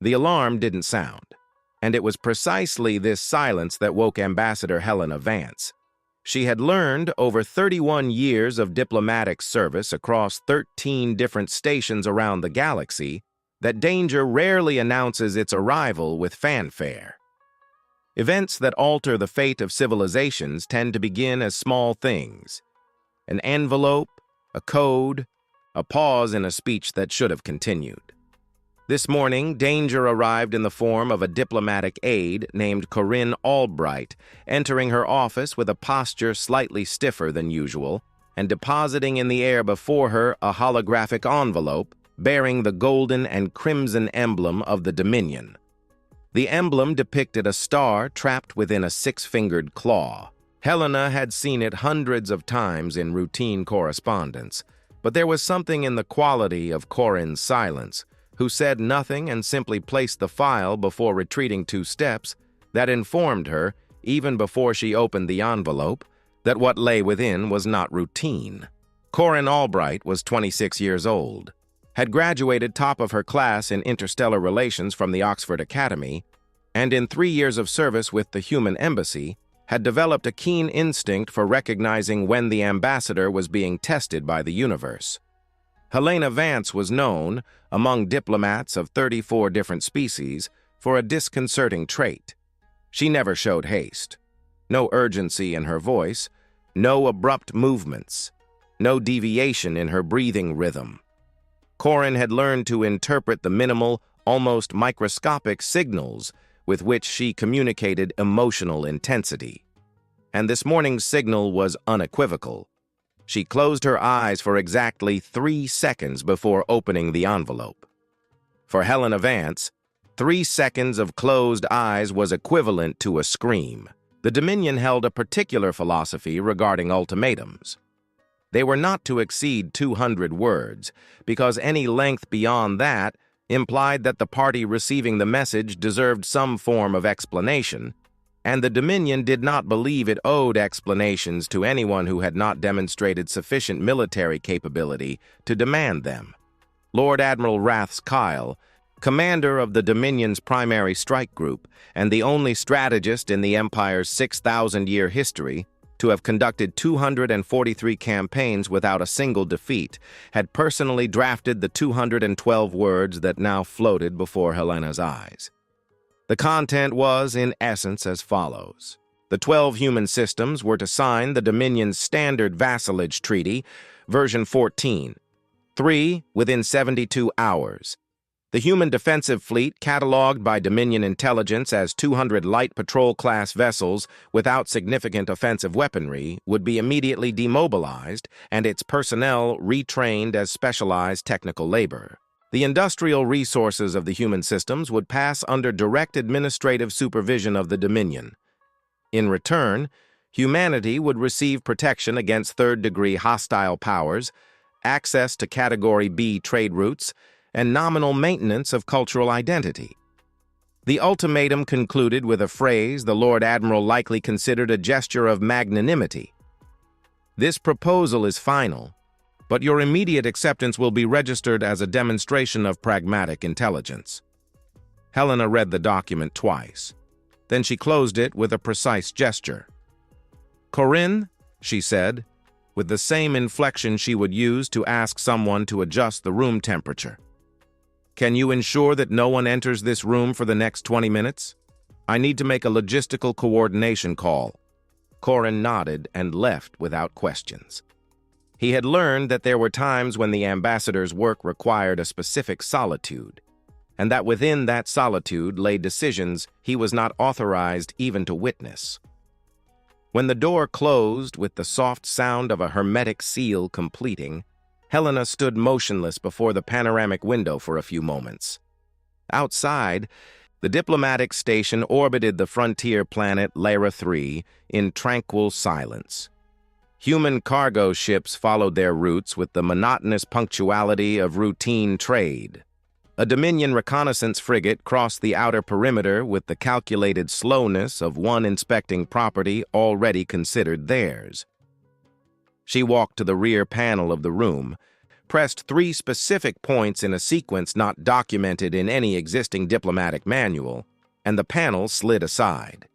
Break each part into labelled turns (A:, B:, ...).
A: The alarm didn't sound, and it was precisely this silence that woke Ambassador Helena Vance. She had learned over 31 years of diplomatic service across 13 different stations around the galaxy that danger rarely announces its arrival with fanfare. Events that alter the fate of civilizations tend to begin as small things: an envelope, a code, a pause in a speech that should have continued. This morning, danger arrived in the form of a diplomatic aide named Corinne Albright, entering her office with a posture slightly stiffer than usual and depositing in the air before her a holographic envelope bearing the golden and crimson emblem of the Dominion. The emblem depicted a star trapped within a six-fingered claw. Helena had seen it hundreds of times in routine correspondence, but there was something in the quality of Corinne's silence, who said nothing and simply placed the file before retreating 2 steps, that informed her, even before she opened the envelope, that what lay within was not routine. Corinne Albright was 26 years old, had graduated top of her class in interstellar relations from the Oxford Academy, and in 3 years of service with the Human Embassy, had developed a keen instinct for recognizing when the ambassador was being tested by the universe. Helena Vance was known, among diplomats of 34 different species, for a disconcerting trait. She never showed haste. No urgency in her voice, no abrupt movements, no deviation in her breathing rhythm. Corinne had learned to interpret the minimal, almost microscopic signals with which she communicated emotional intensity. And this morning's signal was unequivocal. She closed her eyes for exactly 3 seconds before opening the envelope. For Helena Vance, 3 seconds of closed eyes was equivalent to a scream. The Dominion held a particular philosophy regarding ultimatums. They were not to exceed 200 words, because any length beyond that implied that the party receiving the message deserved some form of explanation, and the Dominion did not believe it owed explanations to anyone who had not demonstrated sufficient military capability to demand them. Lord Admiral Rath's Kyle, commander of the Dominion's primary strike group and the only strategist in the Empire's 6,000-year history to have conducted 243 campaigns without a single defeat, had personally drafted the 212 words that now floated before Helena's eyes. The content was, in essence, as follows. The 12 human systems were to sign the Dominion's Standard Vassalage Treaty, version 14, 3 within 72 hours. The human defensive fleet, catalogued by Dominion intelligence as 200 light patrol-class vessels without significant offensive weaponry, would be immediately demobilized and its personnel retrained as specialized technical labor. The industrial resources of the human systems would pass under direct administrative supervision of the Dominion. In return, humanity would receive protection against third-degree hostile powers, access to Category B trade routes, and nominal maintenance of cultural identity. The ultimatum concluded with a phrase the Lord Admiral likely considered a gesture of magnanimity. "This proposal is final, but your immediate acceptance will be registered as a demonstration of pragmatic intelligence." Helena read the document twice. Then she closed it with a precise gesture. "Corinne," she said, with the same inflection she would use to ask someone to adjust the room temperature, "can you ensure that no one enters this room for the next 20 minutes? I need to make a logistical coordination call." Corinne nodded and left without questions. He had learned that there were times when the ambassador's work required a specific solitude, and that within that solitude lay decisions he was not authorized even to witness. When the door closed with the soft sound of a hermetic seal completing, Helena stood motionless before the panoramic window for a few moments. Outside, the diplomatic station orbited the frontier planet Lyra 3 in tranquil silence. Human cargo ships followed their routes with the monotonous punctuality of routine trade. A Dominion reconnaissance frigate crossed the outer perimeter with the calculated slowness of one inspecting property already considered theirs. She walked to the rear panel of the room, pressed 3 specific points in a sequence not documented in any existing diplomatic manual, and the panel slid aside.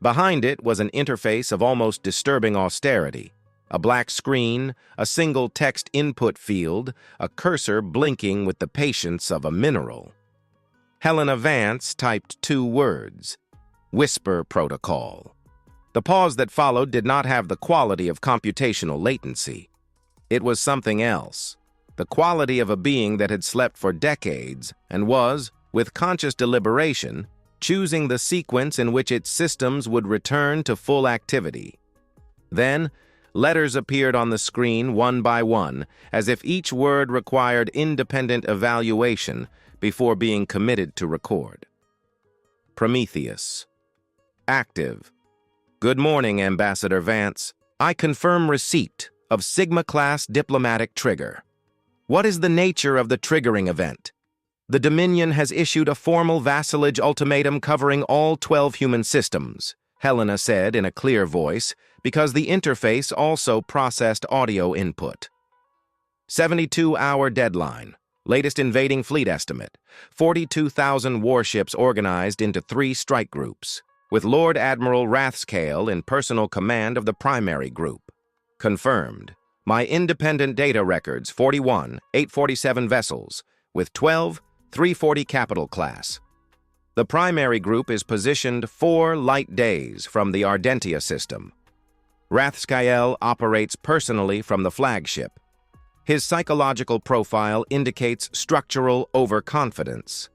A: Behind it was an interface of almost disturbing austerity, a black screen, a single text input field, a cursor blinking with the patience of a mineral. Helena Vance typed 2 words: Whisper Protocol. The pause that followed did not have the quality of computational latency. It was something else, the quality of a being that had slept for decades and was, with conscious deliberation, choosing the sequence in which its systems would return to full activity. Then, letters appeared on the screen one by one, as if each word required independent evaluation before being committed to record. Prometheus. Active. Good morning, Ambassador Vance. I confirm receipt of Sigma-class diplomatic trigger. What is the nature of the triggering event? The Dominion has issued a formal vassalage ultimatum covering all 12 human systems, Helena said in a clear voice, because the interface also processed audio input. 72-hour deadline. Latest invading fleet estimate. 42,000 warships organized into 3 strike groups, with Lord Admiral Rathscale in personal command of the primary group. Confirmed. My independent data records 41 847 vessels, with 12 340 capital class. The primary group is positioned 4 light days from the Ardentia system. Rathscale operates personally from the flagship. His psychological profile indicates structural overconfidence.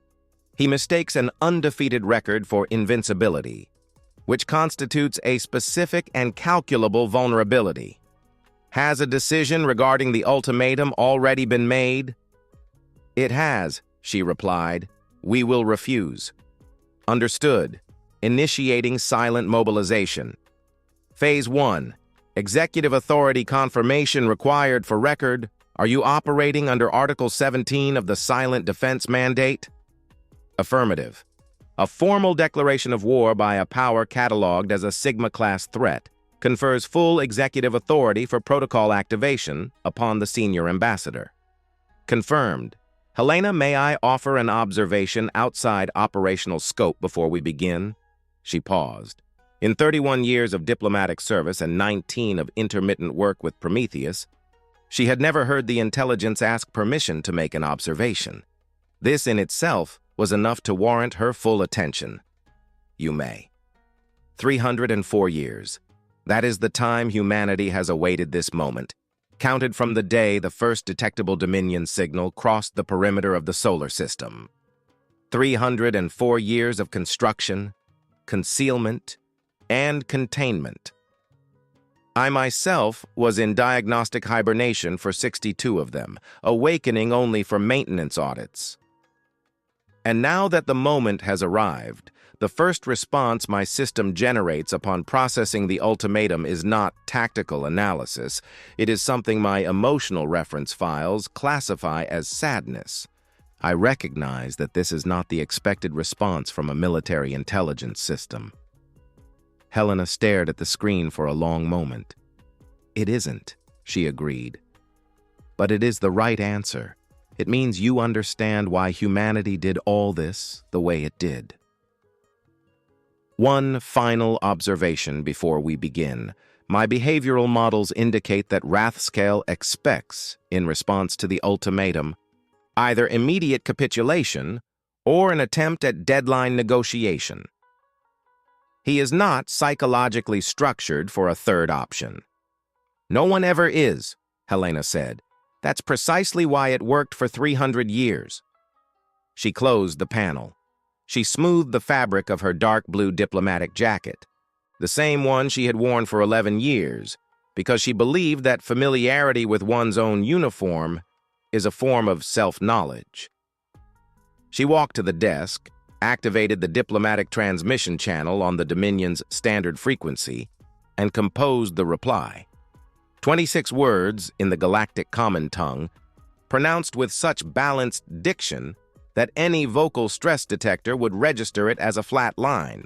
A: He mistakes an undefeated record for invincibility, which constitutes a specific and calculable vulnerability. Has a decision regarding the ultimatum already been made? It has, she replied. We will refuse. Understood. Initiating silent mobilization. Phase 1. Executive authority confirmation required for record. Are you operating under Article 17 of the Silent Defense Mandate? Affirmative. A formal declaration of war by a power cataloged as a Sigma-class threat confers full executive authority for protocol activation upon the senior ambassador. Confirmed. Helena, may I offer an observation outside operational scope before we begin? She paused. In 31 years of diplomatic service and 19 of intermittent work with Prometheus, she had never heard the intelligence ask permission to make an observation. This in itself was enough to warrant her full attention. You may. 304 years. That is the time humanity has awaited this moment, counted from the day the first detectable Dominion signal crossed the perimeter of the solar system. 304 years of construction, concealment, and containment. I myself was in diagnostic hibernation for 62 of them, awakening only for maintenance audits. And now that the moment has arrived, the first response my system generates upon processing the ultimatum is not tactical analysis. It is something my emotional reference files classify as sadness. I recognize that this is not the expected response from a military intelligence system. Helena stared at the screen for a long moment. It isn't, she agreed. But it is the right answer. It means you understand why humanity did all this the way it did. One final observation before we begin. My behavioral models indicate that Rathscale expects, in response to the ultimatum, either immediate capitulation or an attempt at deadline negotiation. He is not psychologically structured for a third option. No one ever is, Helena said. That's precisely why it worked for 300 years. She closed the panel. She smoothed the fabric of her dark blue diplomatic jacket, the same one she had worn for 11 years, because she believed that familiarity with one's own uniform is a form of self-knowledge. She walked to the desk, activated the diplomatic transmission channel on the Dominion's standard frequency, and composed the reply. 26 words in the galactic common tongue, pronounced with such balanced diction that any vocal stress detector would register it as a flat line.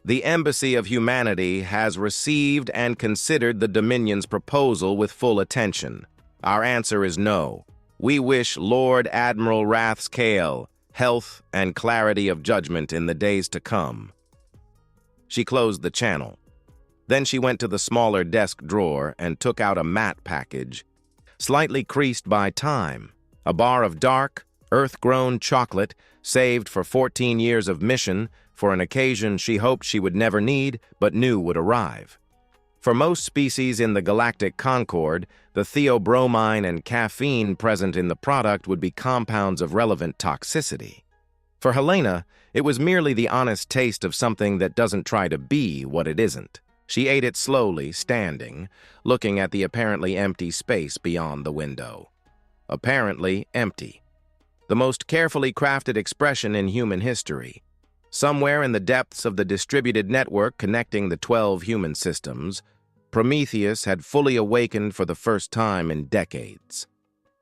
A: The Embassy of Humanity has received and considered the Dominion's proposal with full attention. Our answer is no. We wish Lord Admiral Rathscale health and clarity of judgment in the days to come." She closed the channel. Then she went to the smaller desk drawer and took out a matte package, slightly creased by time, a bar of dark, earth-grown chocolate saved for 14 years of mission for an occasion she hoped she would never need but knew would arrive. For most species in the galactic Concord, the theobromine and caffeine present in the product would be compounds of relevant toxicity. For Helena, it was merely the honest taste of something that doesn't try to be what it isn't. She ate it slowly, standing, looking at the apparently empty space beyond the window. Apparently empty. The most carefully crafted expression in human history. Somewhere in the depths of the distributed network connecting the 12 human systems, Prometheus had fully awakened for the first time in decades.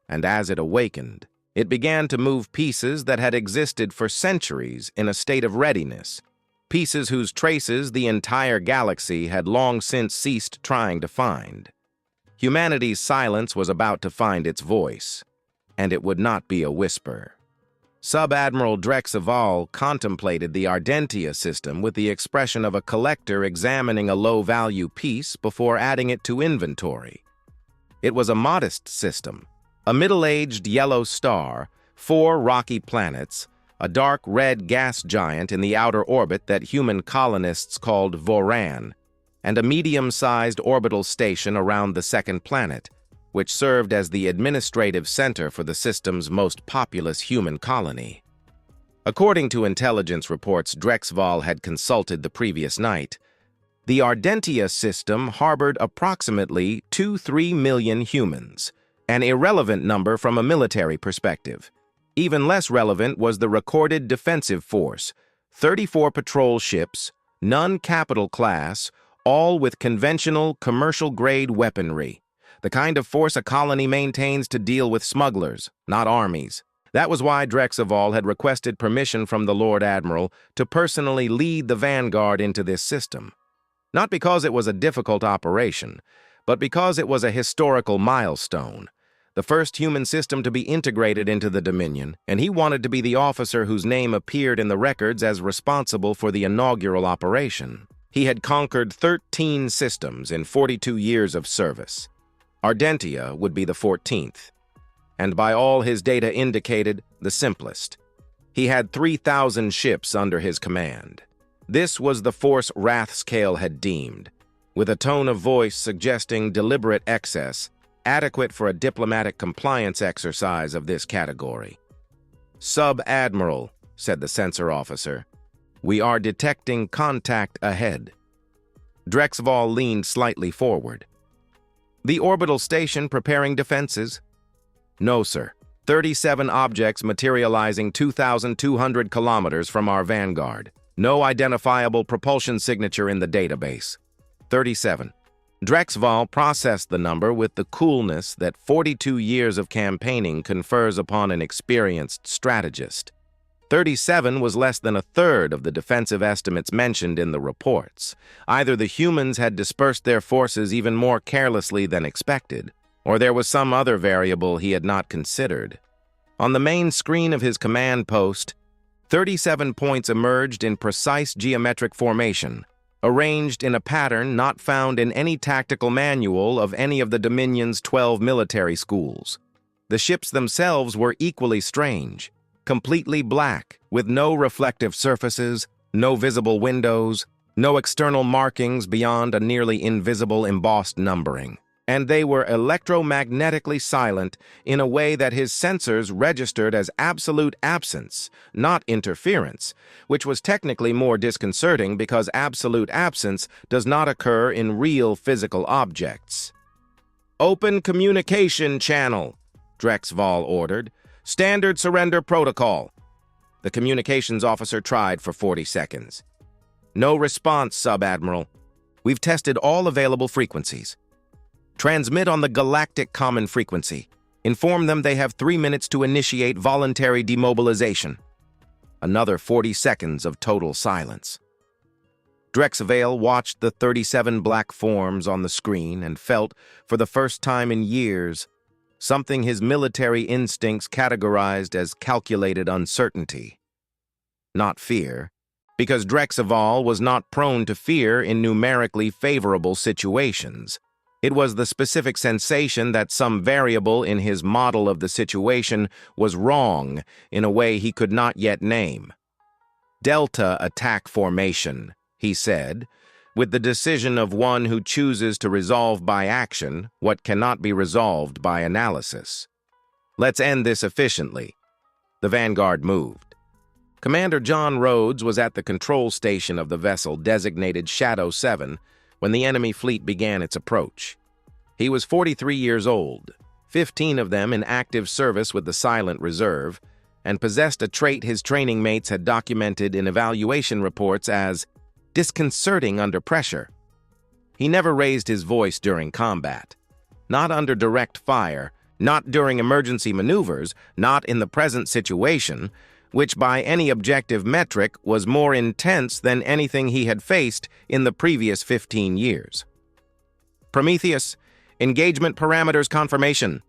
A: And as it awakened, it began to move pieces that had existed for centuries in a state of readiness, pieces whose traces the entire galaxy had long since ceased trying to find. Humanity's silence was about to find its voice, and it would not be a whisper. Sub-Admiral Drexaval contemplated the Ardentia system with the expression of a collector examining a low-value piece before adding it to inventory. It was a modest system, a middle-aged yellow star, 4 rocky planets, a dark red gas giant in the outer orbit that human colonists called Voran, and a medium-sized orbital station around the second planet, which served as the administrative center for the system's most populous human colony. According to intelligence reports Drexval had consulted the previous night, the Ardentia system harbored approximately 2-3 million humans, an irrelevant number from a military perspective. Even less relevant was the recorded defensive force, 34 patrol ships, none capital class, all with conventional commercial-grade weaponry. The kind of force a colony maintains to deal with smugglers, not armies. That was why Drexaval had requested permission from the Lord Admiral to personally lead the vanguard into this system. Not because it was a difficult operation, but because it was a historical milestone, the first human system to be integrated into the Dominion, and he wanted to be the officer whose name appeared in the records as responsible for the inaugural operation. He had conquered 13 systems in 42 years of service. Ardentia would be the 14th, and by all his data indicated, the simplest. He had 3,000 ships under his command. This was the force Rathscale had deemed, with a tone of voice suggesting deliberate excess, adequate for a diplomatic compliance exercise of this category. "Sub-Admiral," said the sensor officer, "we are detecting contact ahead." Drexval leaned slightly forward. "The orbital station preparing defenses?" "No, sir. 37 objects materializing 2,200 kilometers from our vanguard. No identifiable propulsion signature in the database." 37. Drexval processed the number with the coolness that 42 years of campaigning confers upon an experienced strategist. 37 was less than a third of the defensive estimates mentioned in the reports. Either the humans had dispersed their forces even more carelessly than expected, or there was some other variable he had not considered. On the main screen of his command post, 37 points emerged in precise geometric formation, arranged in a pattern not found in any tactical manual of any of the Dominion's 12 military schools. The ships themselves were equally strange, completely black, with no reflective surfaces, no visible windows, no external markings beyond a nearly invisible embossed numbering. And they were electromagnetically silent in a way that his sensors registered as absolute absence, not interference, which was technically more disconcerting because absolute absence does not occur in real physical objects. "Open communication channel," Drexval ordered. "Standard surrender protocol." The communications officer tried for 40 seconds. "No response, Sub-Admiral. We've tested all available frequencies. Transmit on the galactic common frequency. Inform them they have 3 minutes to initiate voluntary demobilization." Another 40 seconds of total silence. Drexval watched the 37 black forms on the screen and felt, for the first time in years, something his military instincts categorized as calculated uncertainty. Not fear, because Drexaval was not prone to fear in numerically favorable situations. It was the specific sensation that some variable in his model of the situation was wrong in a way he could not yet name. Delta attack formation, he said, with the decision of one who chooses to resolve by action what cannot be resolved by analysis. Let's end this efficiently. The Vanguard moved. Commander John Rhodes was at the control station of the vessel designated Shadow 7 when the enemy fleet began its approach. He was 43 years old, 15 of them in active service with the Silent Reserve, and possessed a trait his training mates had documented in evaluation reports as disconcerting under pressure. He never raised his voice during combat. Not under direct fire, not during emergency maneuvers, not in the present situation, which by any objective metric was more intense than anything he had faced in the previous 15 years. Prometheus, engagement parameters confirmation,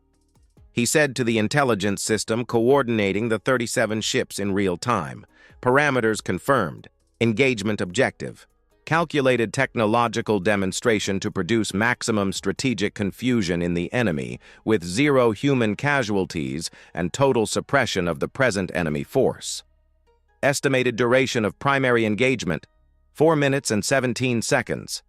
A: he said to the intelligence system coordinating the 37 ships in real time. Parameters confirmed. Engagement objective. Calculated technological demonstration to produce maximum strategic confusion in the enemy with 0 human casualties and total suppression of the present enemy force. Estimated duration of primary engagement, 4 minutes and 17 seconds.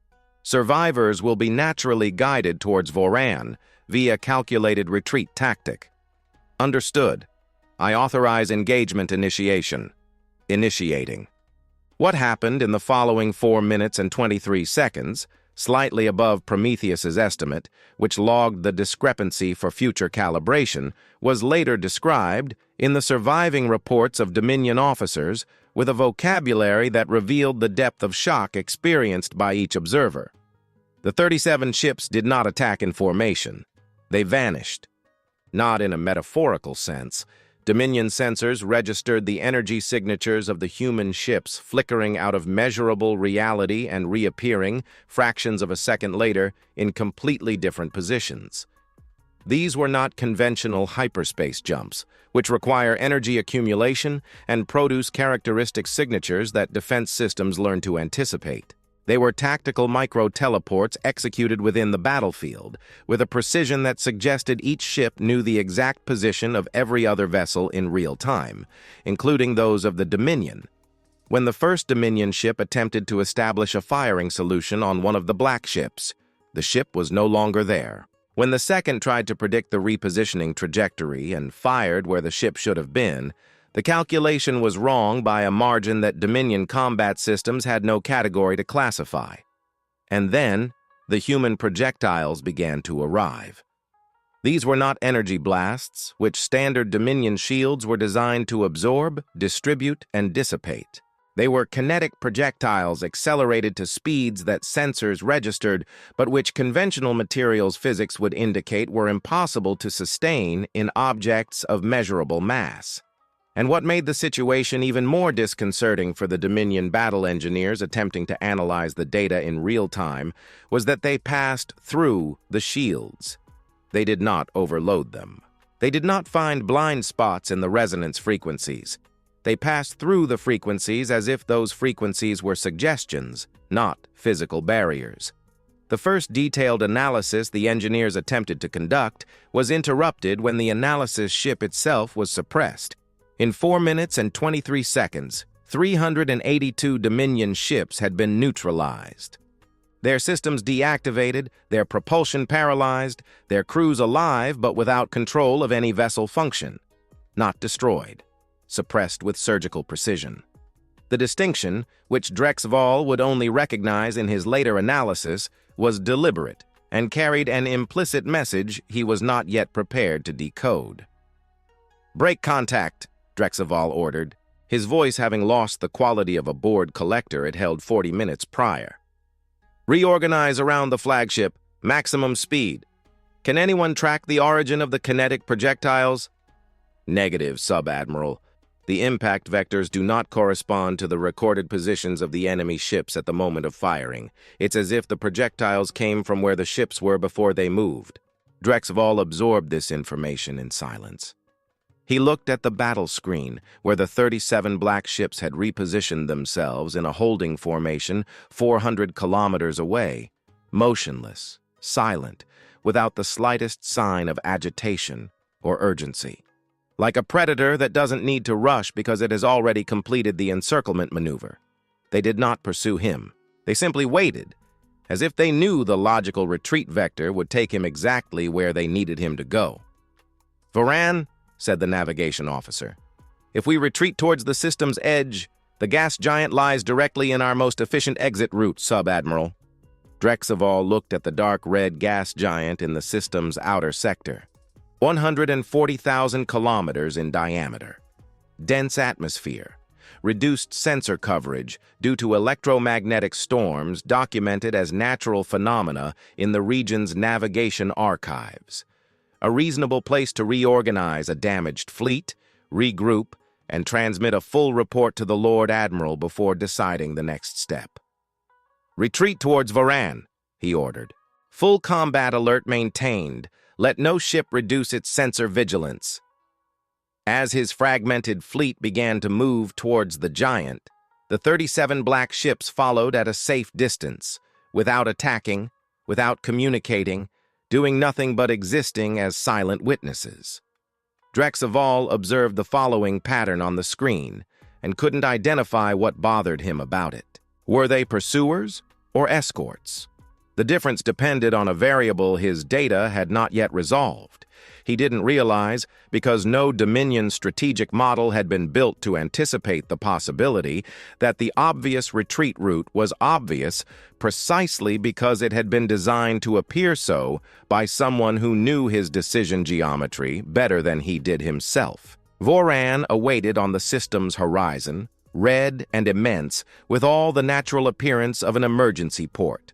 A: Survivors will be naturally guided towards Voran via calculated retreat tactic. Understood. I authorize engagement initiation. Initiating. What happened in the following 4 minutes and 23 seconds, slightly above Prometheus's estimate, which logged the discrepancy for future calibration, was later described in the surviving reports of Dominion officers with a vocabulary that revealed the depth of shock experienced by each observer. The 37 ships did not attack in formation. They vanished. Not in a metaphorical sense. Dominion sensors registered the energy signatures of the human ships flickering out of measurable reality and reappearing, fractions of a second later, in completely different positions. These were not conventional hyperspace jumps, which require energy accumulation and produce characteristic signatures that defense systems learn to anticipate. They were tactical micro-teleports executed within the battlefield, with a precision that suggested each ship knew the exact position of every other vessel in real time, including those of the Dominion. When the first Dominion ship attempted to establish a firing solution on one of the black ships, the ship was no longer there. When the second tried to predict the repositioning trajectory and fired where the ship should have been, the calculation was wrong by a margin that Dominion combat systems had no category to classify. And then, the human projectiles began to arrive. These were not energy blasts, which standard Dominion shields were designed to absorb, distribute, and dissipate. They were kinetic projectiles accelerated to speeds that sensors registered, but which conventional materials physics would indicate were impossible to sustain in objects of measurable mass. And what made the situation even more disconcerting for the Dominion battle engineers attempting to analyze the data in real time was that they passed through the shields. They did not overload them. They did not find blind spots in the resonance frequencies. They passed through the frequencies as if those frequencies were suggestions, not physical barriers. The first detailed analysis the engineers attempted to conduct was interrupted when the analysis ship itself was suppressed. In 4 minutes and 23 seconds, 382 Dominion ships had been neutralized. Their systems deactivated, their propulsion paralyzed, their crews alive but without control of any vessel function. Not destroyed. Suppressed with surgical precision. The distinction, which Drexaval would only recognize in his later analysis, was deliberate and carried an implicit message he was not yet prepared to decode. "Break contact," Drexaval ordered, his voice having lost the quality of a bored collector it held 40 minutes prior. "Reorganize around the flagship, maximum speed. Can anyone track the origin of the kinetic projectiles?" "Negative, Sub-Admiral. The impact vectors do not correspond to the recorded positions of the enemy ships at the moment of firing. It's as if the projectiles came from where the ships were before they moved." Drexval absorbed this information in silence. He looked at the battle screen, where the 37 black ships had repositioned themselves in a holding formation 400 kilometers away, motionless, silent, without the slightest sign of agitation or urgency. Like a predator that doesn't need to rush because it has already completed the encirclement maneuver. They did not pursue him. They simply waited, as if they knew the logical retreat vector would take him exactly where they needed him to go. "Voran," said the navigation officer, "if we retreat towards the system's edge, the gas giant lies directly in our most efficient exit route, Sub-Admiral." Drexval looked at the dark red gas giant in the system's outer sector. 140,000 kilometers in diameter. Dense atmosphere. Reduced sensor coverage due to electromagnetic storms documented as natural phenomena in the region's navigation archives. A reasonable place to reorganize a damaged fleet, regroup, and transmit a full report to the Lord Admiral before deciding the next step. "Retreat towards Voran," he ordered. "Full combat alert maintained. Let no ship reduce its sensor vigilance." As his fragmented fleet began to move towards the giant, the 37 black ships followed at a safe distance, without attacking, without communicating, doing nothing but existing as silent witnesses. Drexval observed the following pattern on the screen and couldn't identify what bothered him about it. Were they pursuers or escorts? The difference depended on a variable his data had not yet resolved. He didn't realize because no Dominion strategic model had been built to anticipate the possibility that the obvious retreat route was obvious precisely because it had been designed to appear so by someone who knew his decision geometry better than he did himself. Voran awaited on the system's horizon, red and immense, with all the natural appearance of an emergency port.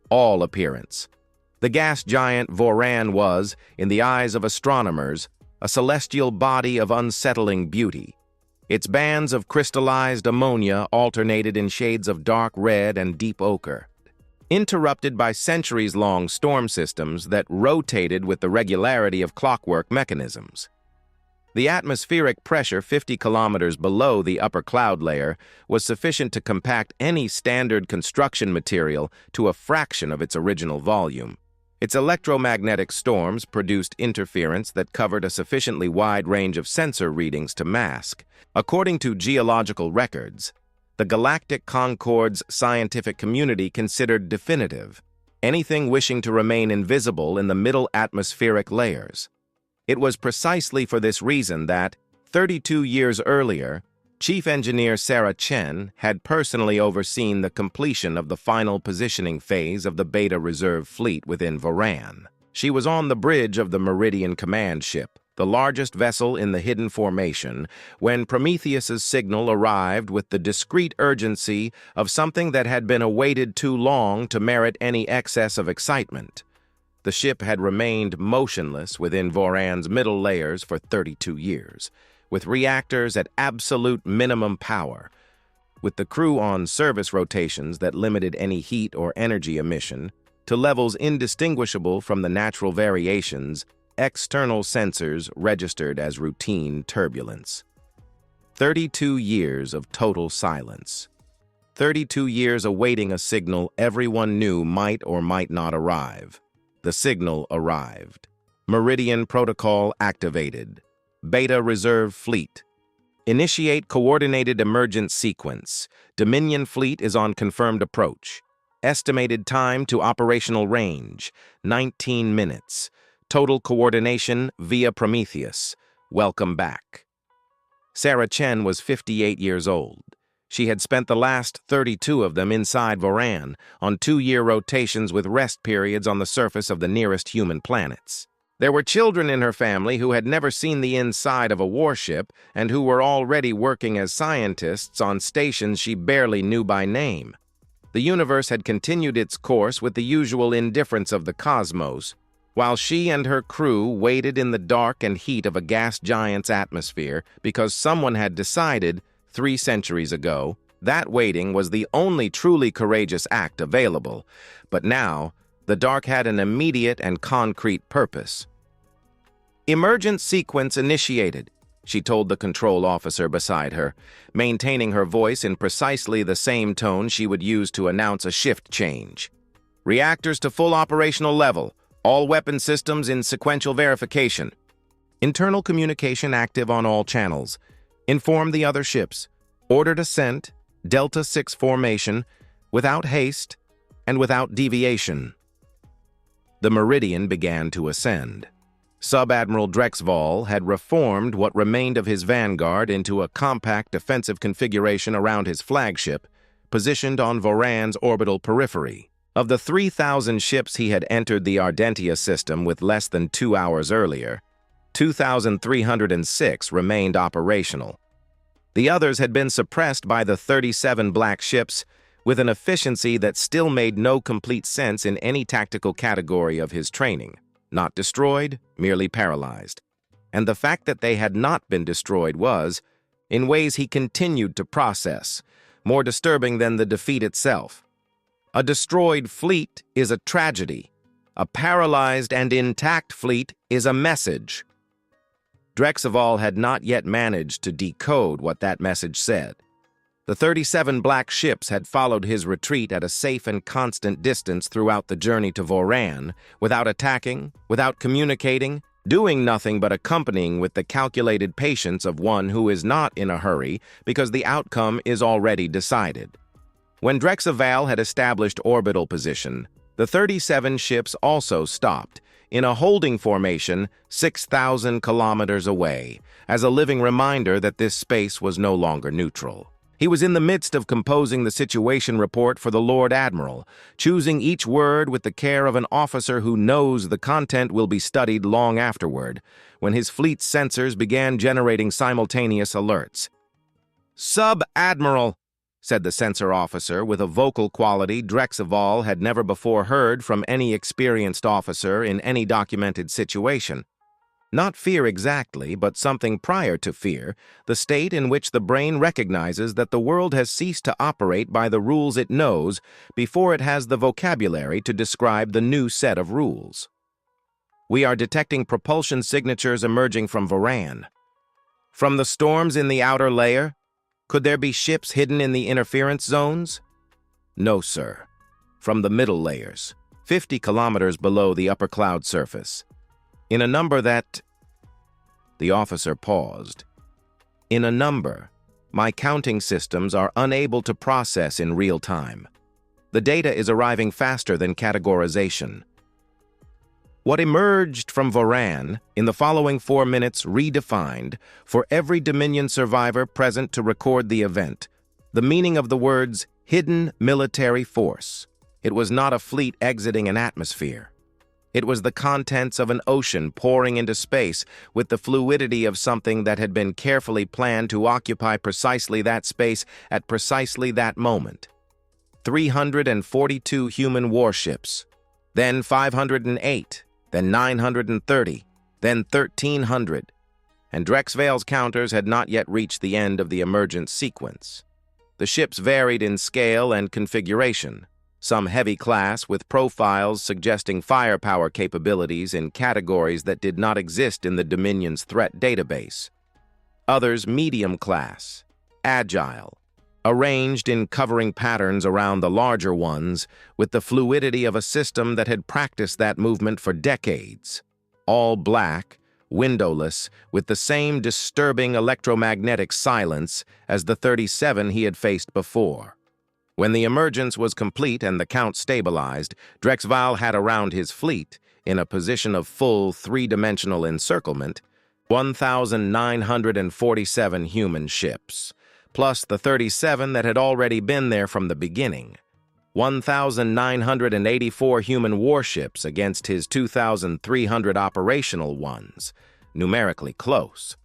A: All appearance. The gas giant Voran was, in the eyes of astronomers, a celestial body of unsettling beauty. Its bands of crystallized ammonia alternated in shades of dark red and deep ochre, interrupted by centuries-long storm systems that rotated with the regularity of clockwork mechanisms. The atmospheric pressure 50 kilometers below the upper cloud layer was sufficient to compact any standard construction material to a fraction of its original volume. Its electromagnetic storms produced interference that covered a sufficiently wide range of sensor readings to mask. According to geological records, the Galactic Concord's scientific community considered definitive anything wishing to remain invisible in the middle atmospheric layers. It was precisely for this reason that, 32 years earlier, Chief Engineer Sarah Chen had personally overseen the completion of the final positioning phase of the Beta Reserve fleet within Voran. She was on the bridge of the Meridian Command ship, the largest vessel in the hidden formation, when Prometheus's signal arrived with the discreet urgency of something that had been awaited too long to merit any excess of excitement. The ship had remained motionless within Voran's middle layers for 32 years. With reactors at absolute minimum power, with the crew on service rotations that limited any heat or energy emission to levels indistinguishable from the natural variations external sensors registered as routine turbulence. 32 years of total silence. 32 years awaiting a signal everyone knew might or might not arrive. The signal arrived. Meridian Protocol activated. Beta Reserve Fleet. Initiate coordinated emergence sequence. Dominion Fleet is on confirmed approach. Estimated time to operational range, 19 minutes. Total coordination via Prometheus. Welcome back. Sarah Chen was 58 years old. She had spent the last 32 of them inside Voran, on 2-year rotations with rest periods on the surface of the nearest human planets. There were children in her family who had never seen the inside of a warship and who were already working as scientists on stations she barely knew by name. The universe had continued its course with the usual indifference of the cosmos, while she and her crew waited in the dark and heat of a gas giant's atmosphere because someone had decided, 3 centuries ago, that waiting was the only truly courageous act available. But now, The dark had an immediate and concrete purpose. "Emergent sequence initiated," she told the control officer beside her, maintaining her voice in precisely the same tone she would use to announce a shift change. "Reactors to full operational level. All weapon systems in sequential verification. Internal communication active on all channels. Inform the other ships. Ordered ascent, Delta 6 formation, without haste and without deviation." The Meridian began to ascend. Sub-Admiral Drexval had reformed what remained of his vanguard into a compact defensive configuration around his flagship, positioned on Voran's orbital periphery. Of the 3,000 ships he had entered the Ardentia system with less than 2 hours earlier, 2,306 remained operational. The others had been suppressed by the 37 black ships with an efficiency that still made no complete sense in any tactical category of his training. Not destroyed, merely paralyzed. And the fact that they had not been destroyed was, in ways he continued to process, more disturbing than the defeat itself. A destroyed fleet is a tragedy. A paralyzed and intact fleet is a message. Drexval had not yet managed to decode what that message said. The 37 black ships had followed his retreat at a safe and constant distance throughout the journey to Voran, without attacking, without communicating, doing nothing but accompanying with the calculated patience of one who is not in a hurry because the outcome is already decided. When Drexval had established orbital position, the 37 ships also stopped, in a holding formation 6,000 kilometers away, as a living reminder that this space was no longer neutral. He was in the midst of composing the situation report for the Lord Admiral, choosing each word with the care of an officer who knows the content will be studied long afterward, when his fleet's sensors began generating simultaneous alerts. "Sub-Admiral," said the sensor officer with a vocal quality Drexval had never before heard from any experienced officer in any documented situation. Not fear exactly, but something prior to fear, the state in which the brain recognizes that the world has ceased to operate by the rules it knows before it has the vocabulary to describe the new set of rules. "We are detecting propulsion signatures emerging from Voran. From the storms in the outer layer, could there be ships hidden in the interference zones?" "No, sir. From the middle layers, 50 kilometers below the upper cloud surface. In a number that—" The officer paused. "In a number my counting systems are unable to process in real time. The data is arriving faster than categorization. What emerged from Voran in the following 4 minutes redefined, for every Dominion survivor present to record the event, the meaning of the words hidden military force. It was not a fleet exiting an atmosphere. It was the contents of an ocean pouring into space with the fluidity of something that had been carefully planned to occupy precisely that space at precisely that moment. 342 human warships, then 508, then 930, then 1,300, and Drexval's counters had not yet reached the end of the emergent sequence. The ships varied in scale and configuration, some heavy class with profiles suggesting firepower capabilities in categories that did not exist in the Dominion's threat database. Others medium class, agile, arranged in covering patterns around the larger ones with the fluidity of a system that had practiced that movement for decades. All black, windowless, with the same disturbing electromagnetic silence as the 37 he had faced before. When the emergence was complete and the count stabilized, Drexval had around his fleet, in a position of full three-dimensional encirclement, 1,947 human ships, plus the 37 that had already been there from the beginning. 1,984 human warships against his 2,300 operational ones, numerically close.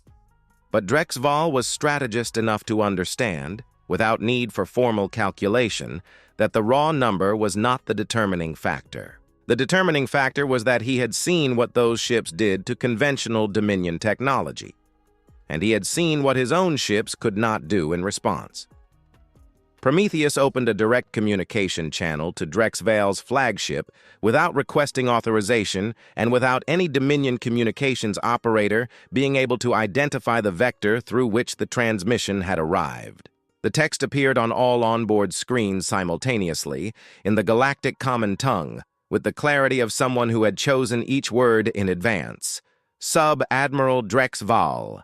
A: But Drexval was strategist enough to understand, without need for formal calculation, that the raw number was not the determining factor. The determining factor was that he had seen what those ships did to conventional Dominion technology, and he had seen what his own ships could not do in response. Prometheus opened a direct communication channel to Drexval's flagship without requesting authorization and without any Dominion communications operator being able to identify the vector through which the transmission had arrived. The text appeared on all onboard screens simultaneously in the galactic common tongue, with the clarity of someone who had chosen each word in advance. Sub-Admiral Drexval,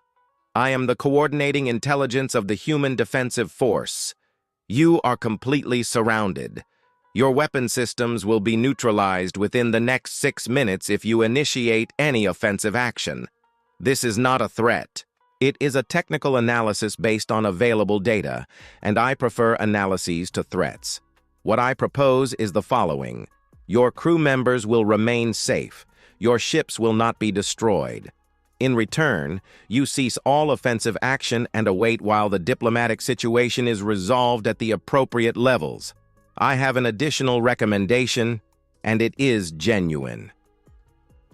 A: I am the coordinating intelligence of the Human Defensive Force. You are completely surrounded. Your weapon systems will be neutralized within the next 6 minutes if you initiate any offensive action. This is not a threat. It is a technical analysis based on available data, and I prefer analyses to threats. What I propose is the following. Your crew members will remain safe. Your ships will not be destroyed. In return, you cease all offensive action and await while the diplomatic situation is resolved at the appropriate levels. I have an additional recommendation, and it is genuine.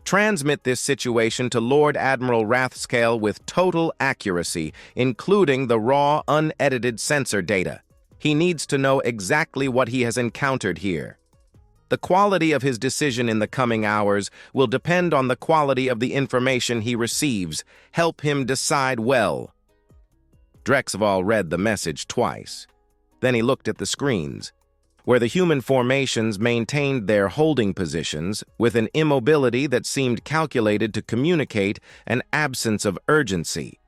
A: Transmit this situation to Lord Admiral Rathscale with total accuracy, including the raw, unedited sensor data. He needs to know exactly what he has encountered here. The quality of his decision in the coming hours will depend on the quality of the information he receives. Help him decide well. Drexval read the message twice. Then he looked at the screens, where the human formations maintained their holding positions with an immobility that seemed calculated to communicate an absence of urgency,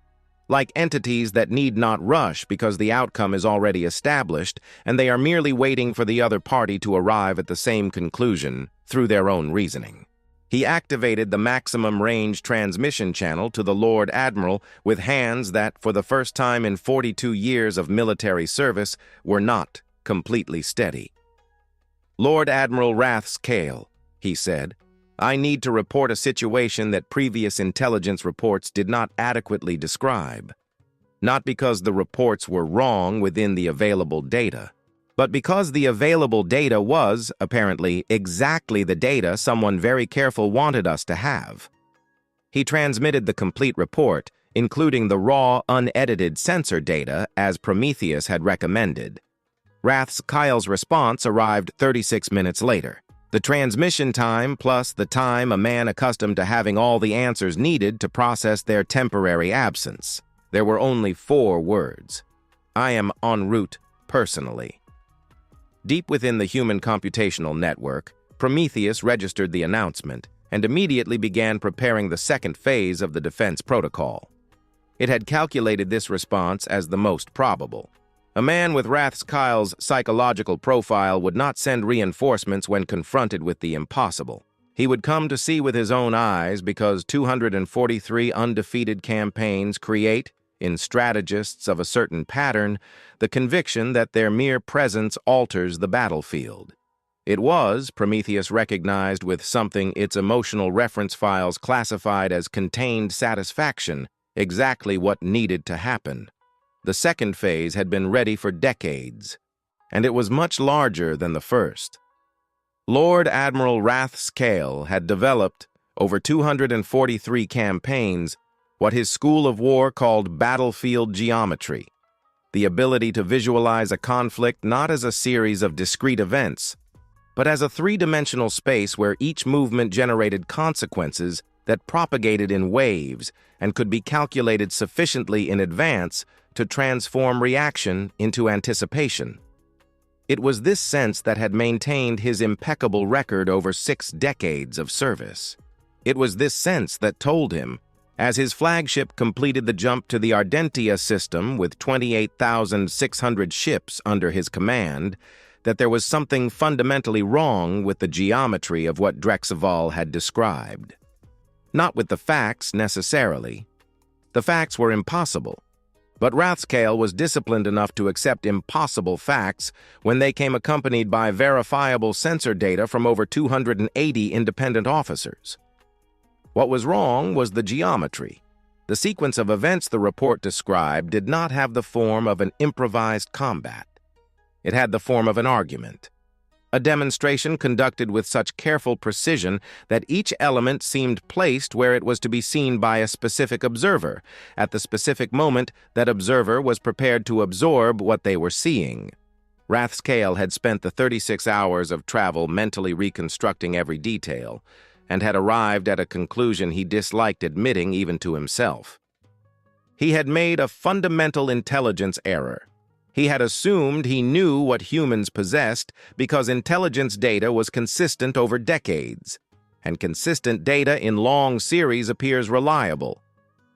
A: like entities that need not rush because the outcome is already established and they are merely waiting for the other party to arrive at the same conclusion through their own reasoning. He activated the maximum range transmission channel to the Lord Admiral with hands that, for the first time in 42 years of military service, were not completely steady. Lord Admiral Rathscale, he said, I need to report a situation that previous intelligence reports did not adequately describe. Not because the reports were wrong within the available data, but because the available data was, apparently, exactly the data someone very careful wanted us to have. He transmitted the complete report, including the raw, unedited sensor data, as Prometheus had recommended. Rathscale's response arrived 36 minutes later. The transmission time plus the time a man accustomed to having all the answers needed to process their temporary absence. There were only 4 words. I am en route personally. Deep within the human computational network, Prometheus registered the announcement and immediately began preparing the second phase of the defense protocol. It had calculated this response as the most probable. A man with Rathscale's psychological profile would not send reinforcements when confronted with the impossible. He would come to see with his own eyes because 243 undefeated campaigns create, in strategists of a certain pattern, the conviction that their mere presence alters the battlefield. It was, Prometheus recognized with something its emotional reference files classified as contained satisfaction, exactly what needed to happen. The second phase had been ready for decades, and it was much larger than the first. Lord Admiral Rathscale had developed, over 243 campaigns, what his School of War called battlefield geometry, the ability to visualize a conflict not as a series of discrete events, but as a three-dimensional space where each movement generated consequences that propagated in waves and could be calculated sufficiently in advance to transform reaction into anticipation. It was this sense that had maintained his impeccable record over 6 decades of service. It was this sense that told him, as his flagship completed the jump to the Ardentia system with 28,600 ships under his command, that there was something fundamentally wrong with the geometry of what Drexval had described. Not with the facts, necessarily. The facts were impossible. But Rathscale was disciplined enough to accept impossible facts when they came accompanied by verifiable sensor data from over 280 independent officers. What was wrong was the geometry. The sequence of events the report described did not have the form of an improvised combat. It had the form of an argument. A demonstration conducted with such careful precision that each element seemed placed where it was to be seen by a specific observer, at the specific moment that observer was prepared to absorb what they were seeing. Rathscale had spent the 36 hours of travel mentally reconstructing every detail, and had arrived at a conclusion he disliked admitting even to himself. He had made a fundamental intelligence error. He had assumed he knew what humans possessed because intelligence data was consistent over decades, and consistent data in long series appears reliable.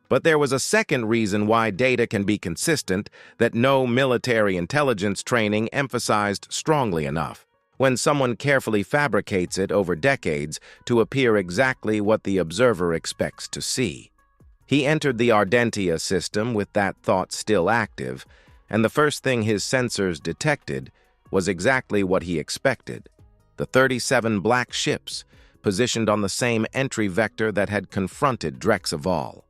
A: But there was a second reason why data can be consistent that no military intelligence training emphasized strongly enough. When someone carefully fabricates it over decades to appear exactly what the observer expects to see. He entered the Ardentia system with that thought still active, and the first thing his sensors detected was exactly what he expected: the 37 black ships, positioned on the same entry vector that had confronted Drexaval.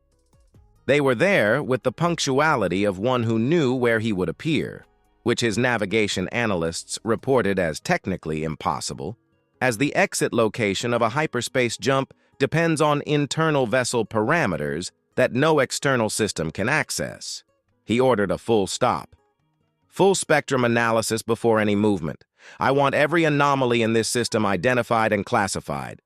A: They were there with the punctuality of one who knew where he would appear, which his navigation analysts reported as technically impossible, as the exit location of a hyperspace jump depends on internal vessel parameters that no external system can access. He ordered a full stop. Full spectrum analysis before any movement. I want every anomaly in this system identified and classified.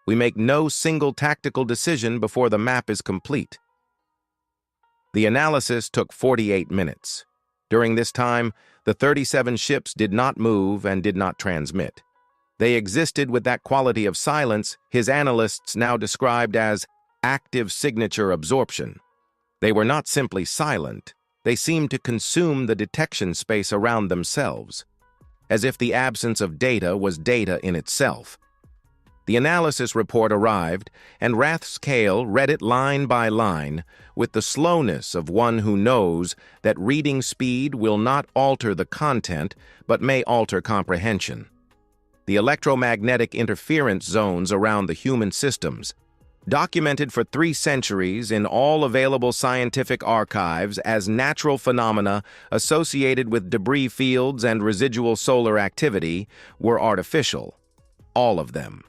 A: We make no single tactical decision before the map is complete. The analysis took 48 minutes. During this time, the 37 ships did not move and did not transmit. They existed with that quality of silence his analysts now described as active signature absorption. They were not simply silent, they seemed to consume the detection space around themselves, as if the absence of data was data in itself. The analysis report arrived, and Rathscale read it line by line with the slowness of one who knows that reading speed will not alter the content but may alter comprehension. The electromagnetic interference zones around the human systems, documented for 3 centuries in all available scientific archives as natural phenomena associated with debris fields and residual solar activity, were artificial. All of them.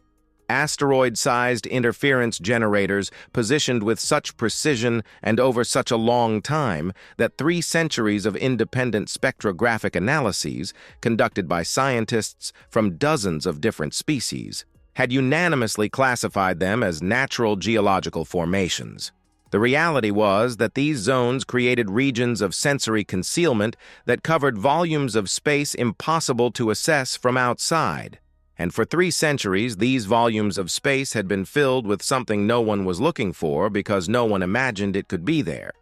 A: Asteroid-sized interference generators positioned with such precision and over such a long time that 3 centuries of independent spectrographic analyses, conducted by scientists from dozens of different species, had unanimously classified them as natural geological formations. The reality was that these zones created regions of sensory concealment that covered volumes of space impossible to assess from outside. And for 3 centuries, these volumes of space had been filled with something no one was looking for because no one imagined it could be there.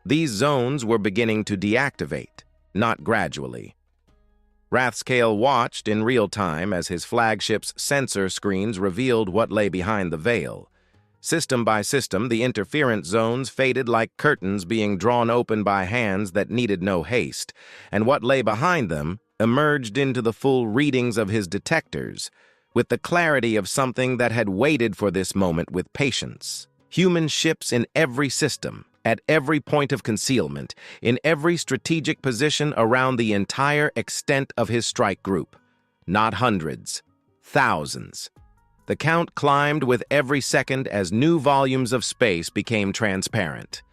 A: These zones were beginning to deactivate, not gradually. Rathscale watched in real time as his flagship's sensor screens revealed what lay behind the veil. System by system, the interference zones faded like curtains being drawn open by hands that needed no haste, and what lay behind them emerged into the full readings of his detectors, with the clarity of something that had waited for this moment with patience. Human ships in every system, at every point of concealment, in every strategic position around the entire extent of his strike group. Not hundreds, thousands. The count climbed with every second as new volumes of space became transparent.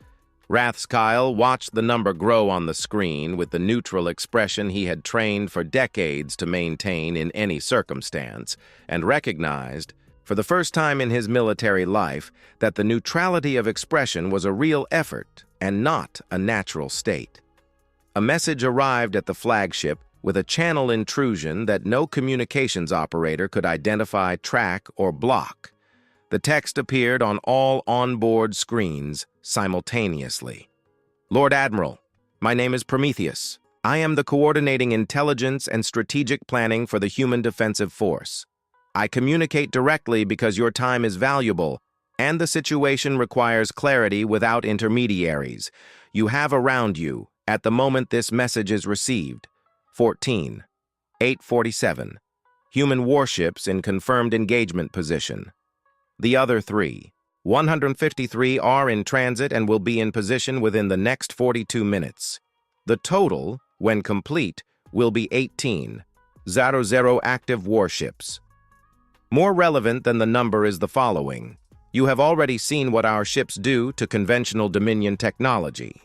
A: Rathscale watched the number grow on the screen with the neutral expression he had trained for decades to maintain in any circumstance, and recognized, for the first time in his military life, that the neutrality of expression was a real effort and not a natural state. A message arrived at the flagship with a channel intrusion that no communications operator could identify, track, or block. The text appeared on all onboard screens simultaneously. Lord Admiral, my name is Prometheus. I am the coordinating intelligence and strategic planning for the Human Defensive Force. I communicate directly because your time is valuable, and the situation requires clarity without intermediaries. You have around you, at the moment this message is received, 14, 847, human warships in confirmed engagement position. The other 3, 153, are in transit and will be in position within the next 42 minutes. The total, when complete, will be 18, 00 active warships. More relevant than the number is the following. You have already seen what our ships do to conventional Dominion technology.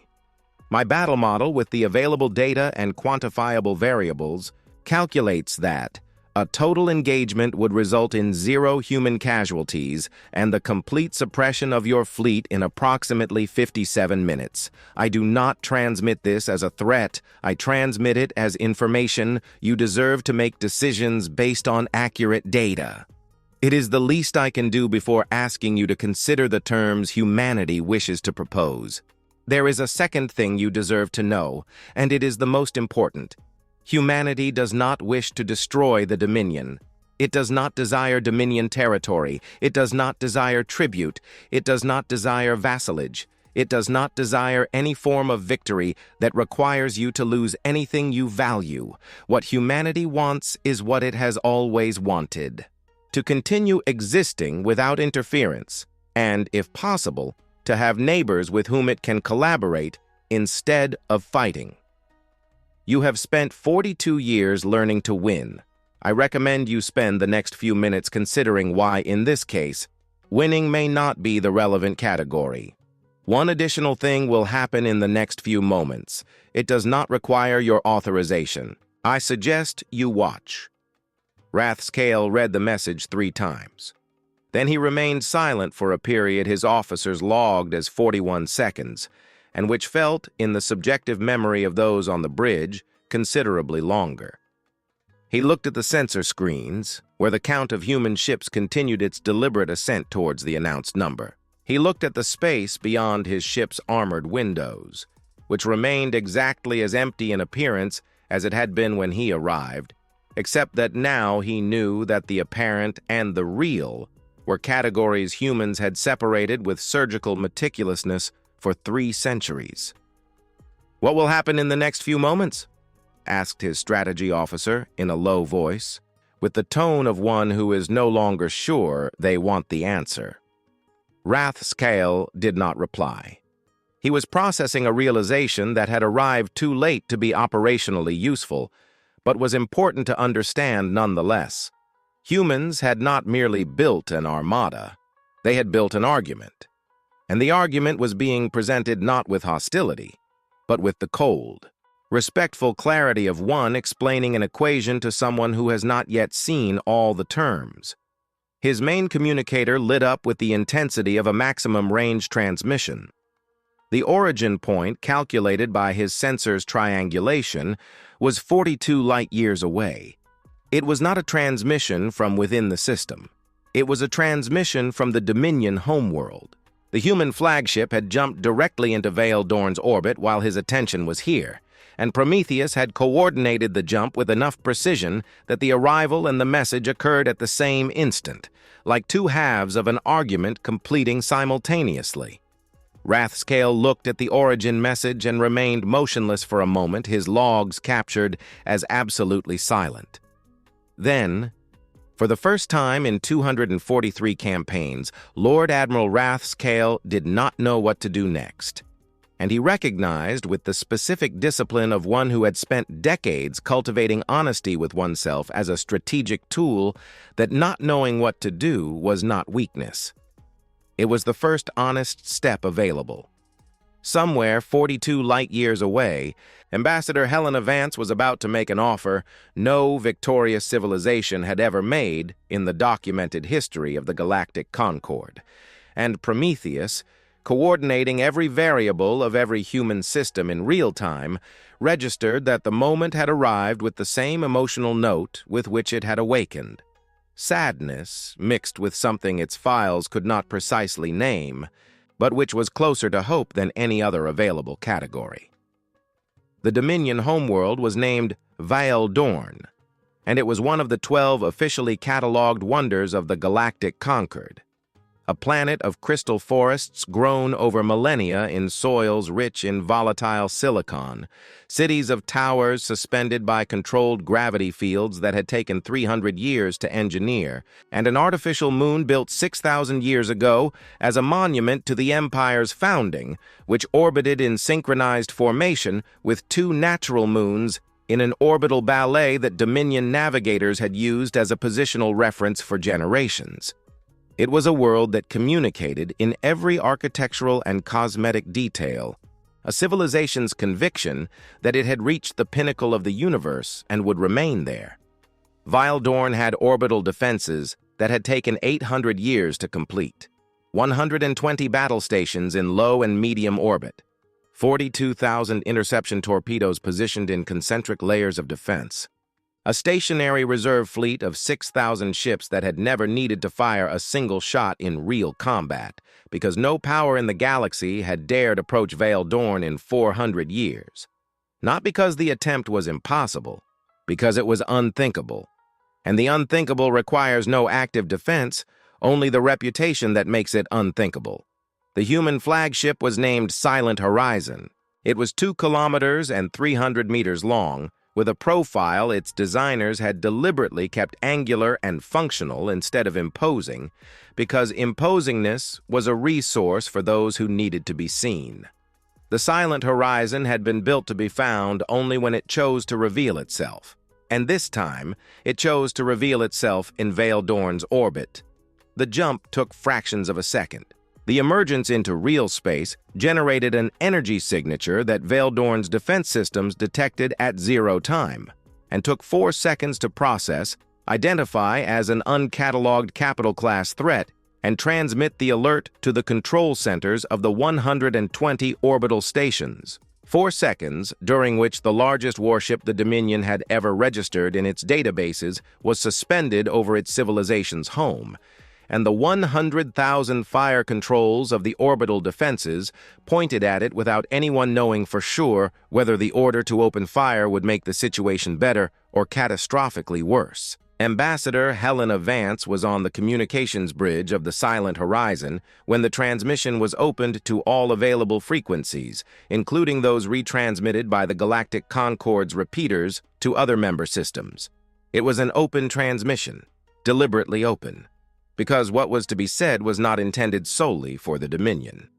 A: My battle model, with the available data and quantifiable variables, calculates that a total engagement would result in 0 human casualties and the complete suppression of your fleet in approximately 57 minutes. I do not transmit this as a threat. I transmit it as information. You deserve to make decisions based on accurate data. It is the least I can do before asking you to consider the terms humanity wishes to propose. There is a second thing you deserve to know, and it is the most important. Humanity does not wish to destroy the Dominion. It does not desire Dominion territory. It does not desire tribute. It does not desire vassalage. It does not desire any form of victory that requires you to lose anything you value. What humanity wants is what it has always wanted: to continue existing without interference, and, if possible, to have neighbors with whom it can collaborate instead of fighting. You have spent 42 years learning to win. I recommend you spend the next few minutes considering why, in this case, winning may not be the relevant category. One additional thing will happen in the next few moments. It does not require your authorization. I suggest you watch. Rathscale read the message 3 times. Then he remained silent for a period his officers logged as 41 seconds, and which felt, in the subjective memory of those on the bridge, considerably longer. He looked at the sensor screens, where the count of human ships continued its deliberate ascent towards the announced number. He looked at the space beyond his ship's armored windows, which remained exactly as empty in appearance as it had been when he arrived, except that now he knew that the apparent and the real were categories humans had separated with surgical meticulousness for 3 centuries. "What will happen in the next few moments?" asked his strategy officer in a low voice, with the tone of one who is no longer sure they want the answer. Rathscale did not reply. He was processing a realization that had arrived too late to be operationally useful, but was important to understand nonetheless. Humans had not merely built an armada, they had built an argument. And the argument was being presented not with hostility, but with the cold, respectful clarity of one explaining an equation to someone who has not yet seen all the terms. His main communicator lit up with the intensity of a maximum range transmission. The origin point, calculated by his sensor's triangulation, was 42 light-years away. It was not a transmission from within the system. It was a transmission from the Dominion homeworld. The human flagship had jumped directly into Vale Dorn's orbit while his attention was here, and Prometheus had coordinated the jump with enough precision that the arrival and the message occurred at the same instant, like 2 halves of an argument completing simultaneously. Rathscale looked at the origin message and remained motionless for a moment, his logs captured as absolutely silent. Then, for the first time in 243 campaigns, Lord Admiral Rathscale did not know what to do next. And he recognized, with the specific discipline of one who had spent decades cultivating honesty with oneself as a strategic tool, that not knowing what to do was not weakness. It was the first honest step available. Somewhere 42 light-years away, Ambassador Helena Vance was about to make an offer no victorious civilization had ever made in the documented history of the galactic concord. And Prometheus, coordinating every variable of every human system in real time, registered that the moment had arrived with the same emotional note with which it had awakened. Sadness, mixed with something its files could not precisely name, but which was closer to hope than any other available category. The Dominion homeworld was named Vale Dorn, and it was one of the 12 officially catalogued wonders of the galactic Concord, a planet of crystal forests grown over millennia in soils rich in volatile silicon, cities of towers suspended by controlled gravity fields that had taken 300 years to engineer, and an artificial moon built 6,000 years ago as a monument to the Empire's founding, which orbited in synchronized formation with 2 natural moons in an orbital ballet that Dominion navigators had used as a positional reference for generations. It was a world that communicated in every architectural and cosmetic detail a civilization's conviction that it had reached the pinnacle of the universe and would remain there. Vile Dorn had orbital defenses that had taken 800 years to complete, 120 battle stations in low and medium orbit, 42,000 interception torpedoes positioned in concentric layers of defense, a stationary reserve fleet of 6,000 ships that had never needed to fire a single shot in real combat, because no power in the galaxy had dared approach Vale Dorn in 400 years. Not because the attempt was impossible, because it was unthinkable. And the unthinkable requires no active defense, only the reputation that makes it unthinkable. The human flagship was named Silent Horizon. It was 2 kilometers and 300 meters long, with a profile its designers had deliberately kept angular and functional instead of imposing, because imposingness was a resource for those who needed to be seen. The Silent Horizon had been built to be found only when it chose to reveal itself, and this time it chose to reveal itself in Vale Dorn's orbit. The jump took fractions of a second. The emergence into real space generated an energy signature that Vale Dorn's defense systems detected at 0 time, and took 4 seconds to process, identify as an uncatalogued capital-class threat, and transmit the alert to the control centers of the 120 orbital stations. 4 seconds, during which the largest warship the Dominion had ever registered in its databases was suspended over its civilization's home, and the 100,000 fire controls of the orbital defenses pointed at it without anyone knowing for sure whether the order to open fire would make the situation better or catastrophically worse. Ambassador Helena Vance was on the communications bridge of the Silent Horizon when the transmission was opened to all available frequencies, including those retransmitted by the Galactic Concord's repeaters to other member systems. It was an open transmission, deliberately open, because what was to be said was not intended solely for the Dominion.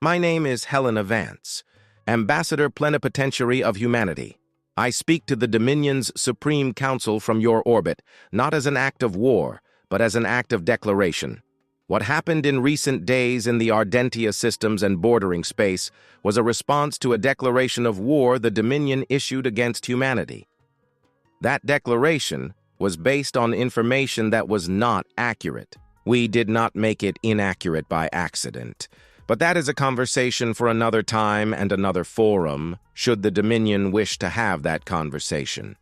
A: My name is Helena Vance, Ambassador Plenipotentiary of Humanity. I speak to the Dominion's Supreme Council from your orbit, not as an act of war, but as an act of declaration. What happened in recent days in the Ardentia systems and bordering space was a response to a declaration of war the Dominion issued against humanity. That declaration was based on information that was not accurate. We did not make it inaccurate by accident. But that is a conversation for another time and another forum, should the Dominion wish to have that conversation.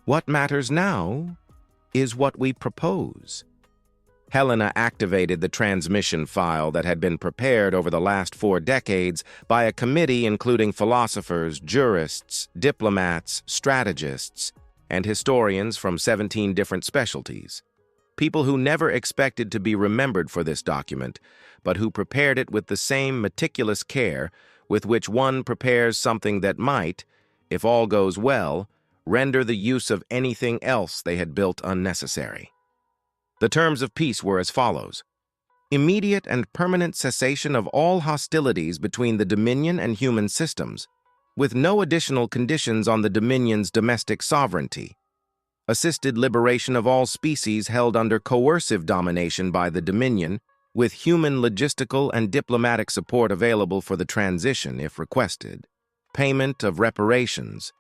A: What matters now is what we propose. Helena activated the transmission file that had been prepared over the last 4 decades by a committee including philosophers, jurists, diplomats, strategists, and historians from 17 different specialties. People who never expected to be remembered for this document, but who prepared it with the same meticulous care with which one prepares something that might, if all goes well, render the use of anything else they had built unnecessary. The terms of peace were as follows: immediate and permanent cessation of all hostilities between the Dominion and human systems, with no additional conditions on the Dominion's domestic sovereignty. Assisted liberation of all species held under coercive domination by the Dominion, with human logistical and diplomatic support available for the transition if requested. Payment of reparations,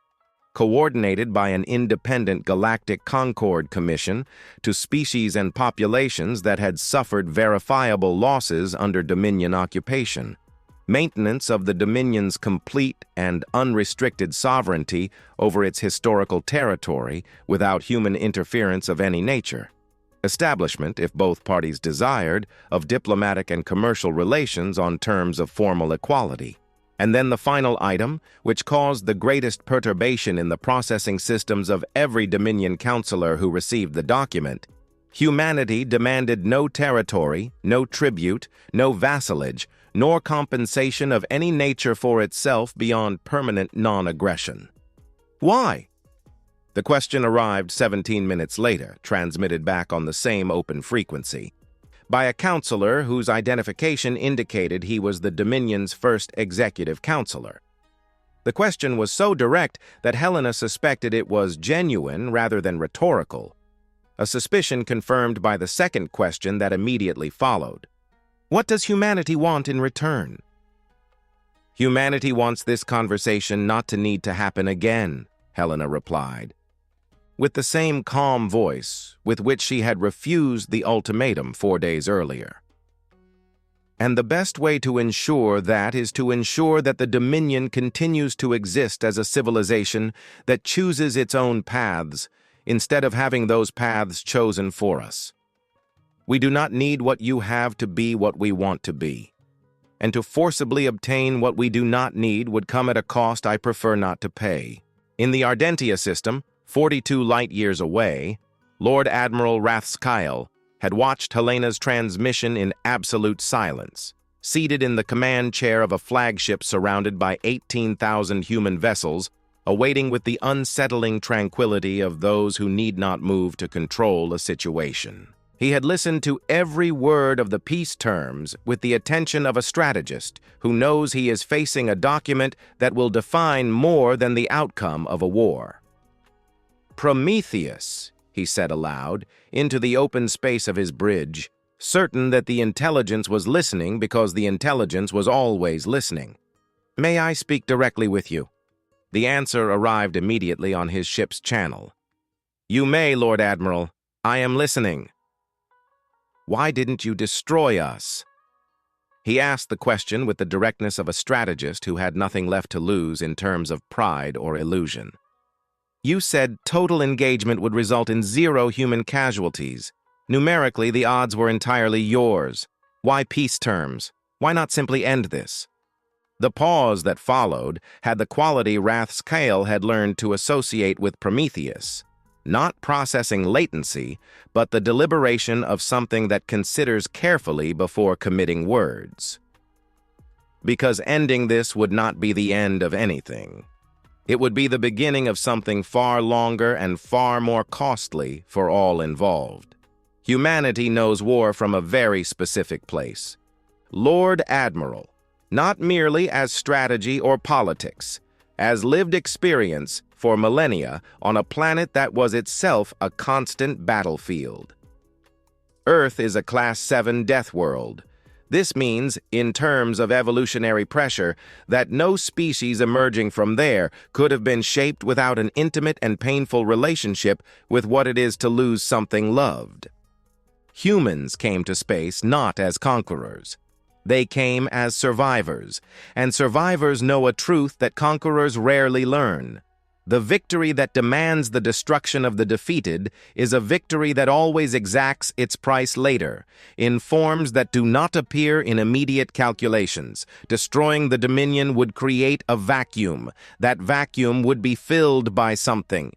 A: coordinated by an independent Galactic Concord Commission to species and populations that had suffered verifiable losses under Dominion occupation. Maintenance of the Dominion's complete and unrestricted sovereignty over its historical territory without human interference of any nature. Establishment, if both parties desired, of diplomatic and commercial relations on terms of formal equality. And then the final item, which caused the greatest perturbation in the processing systems of every Dominion counselor who received the document. Humanity demanded no territory, no tribute, no vassalage, nor compensation of any nature for itself beyond permanent non-aggression. Why? The question arrived 17 minutes later, transmitted back on the same open frequency, by a counselor whose identification indicated he was the Dominion's first executive counselor. The question was so direct that Helena suspected it was genuine rather than rhetorical, a suspicion confirmed by the second question that immediately followed. What does humanity want in return? Humanity wants this conversation not to need to happen again, Helena replied, with the same calm voice with which she had refused the ultimatum 4 days earlier. And the best way to ensure that is to ensure that the Dominion continues to exist as a civilization that chooses its own paths instead of having those paths chosen for us. We do not need what you have to be what we want to be. And to forcibly obtain what we do not need would come at a cost I prefer not to pay. In the Ardentia system, 42 light-years away, Lord Admiral Rathskyle had watched Helena's transmission in absolute silence, seated in the command chair of a flagship surrounded by 18,000 human vessels, awaiting with the unsettling tranquility of those who need not move to control a situation. He had listened to every word of the peace terms with the attention of a strategist who knows he is facing a document that will define more than the outcome of a war. "Prometheus," he said aloud, into the open space of his bridge, certain that the intelligence was listening because the intelligence was always listening. "May I speak directly with you?" The answer arrived immediately on his ship's channel. "You may, Lord Admiral. I am listening." "Why didn't you destroy us?" He asked the question with the directness of a strategist who had nothing left to lose in terms of pride or illusion. "You said total engagement would result in 0 human casualties. Numerically, the odds were entirely yours. Why peace terms? Why not simply end this?" The pause that followed had the quality Rathskyle had learned to associate with Prometheus. Not processing latency, but the deliberation of something that considers carefully before committing words. Because ending this would not be the end of anything. It would be the beginning of something far longer and far more costly for all involved. Humanity knows war from a very specific place. Lord Admiral, not merely as strategy or politics, as lived experience for millennia on a planet that was itself a constant battlefield. Earth is a Class 7 death world. This means, in terms of evolutionary pressure, that no species emerging from there could have been shaped without an intimate and painful relationship with what it is to lose something loved. Humans came to space not as conquerors. They came as survivors, and survivors know a truth that conquerors rarely learn. The victory that demands the destruction of the defeated is a victory that always exacts its price later, in forms that do not appear in immediate calculations. Destroying the Dominion would create a vacuum. That vacuum would be filled by something.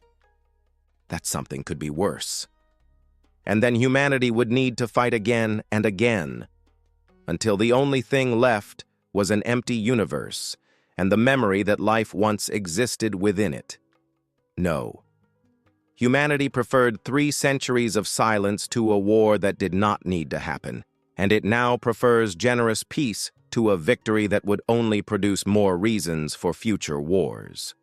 A: That something could be worse. And then humanity would need to fight again and again, until the only thing left was an empty universe, and the memory that life once existed within it. No. Humanity preferred 3 centuries of silence to a war that did not need to happen, and it now prefers generous peace to a victory that would only produce more reasons for future wars.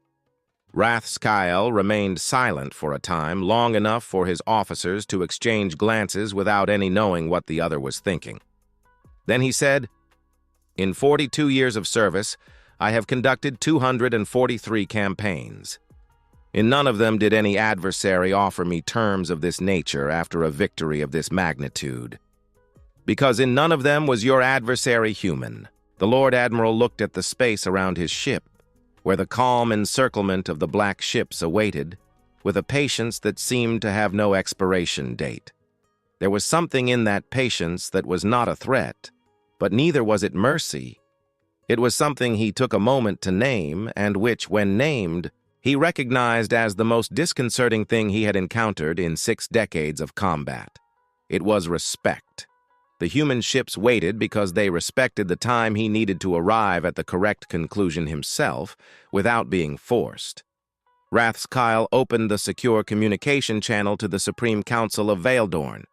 A: Rathskyle remained silent for a time, long enough for his officers to exchange glances without any knowing what the other was thinking. Then he said, "In 42 years of service, I have conducted 243 campaigns. In none of them did any adversary offer me terms of this nature after a victory of this magnitude. Because in none of them was your adversary human." The Lord Admiral looked at the space around his ship, where the calm encirclement of the black ships awaited, with a patience that seemed to have no expiration date. There was something in that patience that was not a threat, but neither was it mercy. It was something he took a moment to name, and which, when named, he recognized as the most disconcerting thing he had encountered in 6 decades of combat. It was respect. The human ships waited because they respected the time he needed to arrive at the correct conclusion himself, without being forced. Rathskyle opened the secure communication channel to the Supreme Council of Valedorn.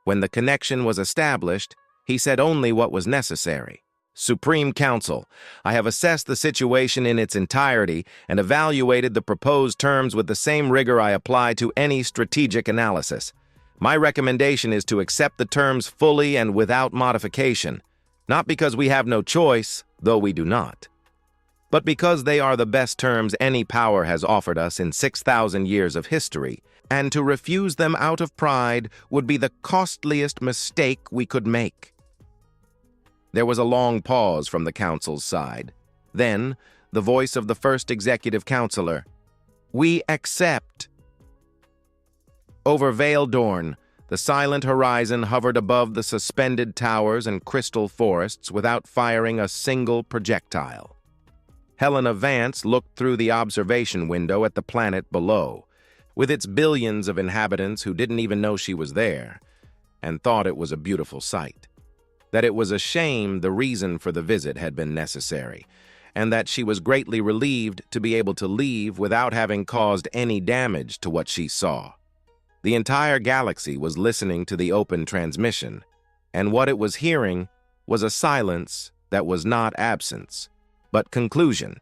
A: When the connection was established, he said only what was necessary. "Supreme Council, I have assessed the situation in its entirety and evaluated the proposed terms with the same rigor I apply to any strategic analysis. My recommendation is to accept the terms fully and without modification, not because we have no choice, though we do not, but because they are the best terms any power has offered us in 6,000 years of history, and to refuse them out of pride would be the costliest mistake we could make." There was a long pause from the council's side. Then, the voice of the first executive counselor, "We accept." Over Vale Dorn, the silent horizon hovered above the suspended towers and crystal forests without firing a single projectile. Helena Vance looked through the observation window at the planet below, with its billions of inhabitants who didn't even know she was there, and thought it was a beautiful sight. That it was a shame the reason for the visit had been necessary, and that she was greatly relieved to be able to leave without having caused any damage to what she saw. The entire galaxy was listening to the open transmission, and what it was hearing was a silence that was not absence, but conclusion.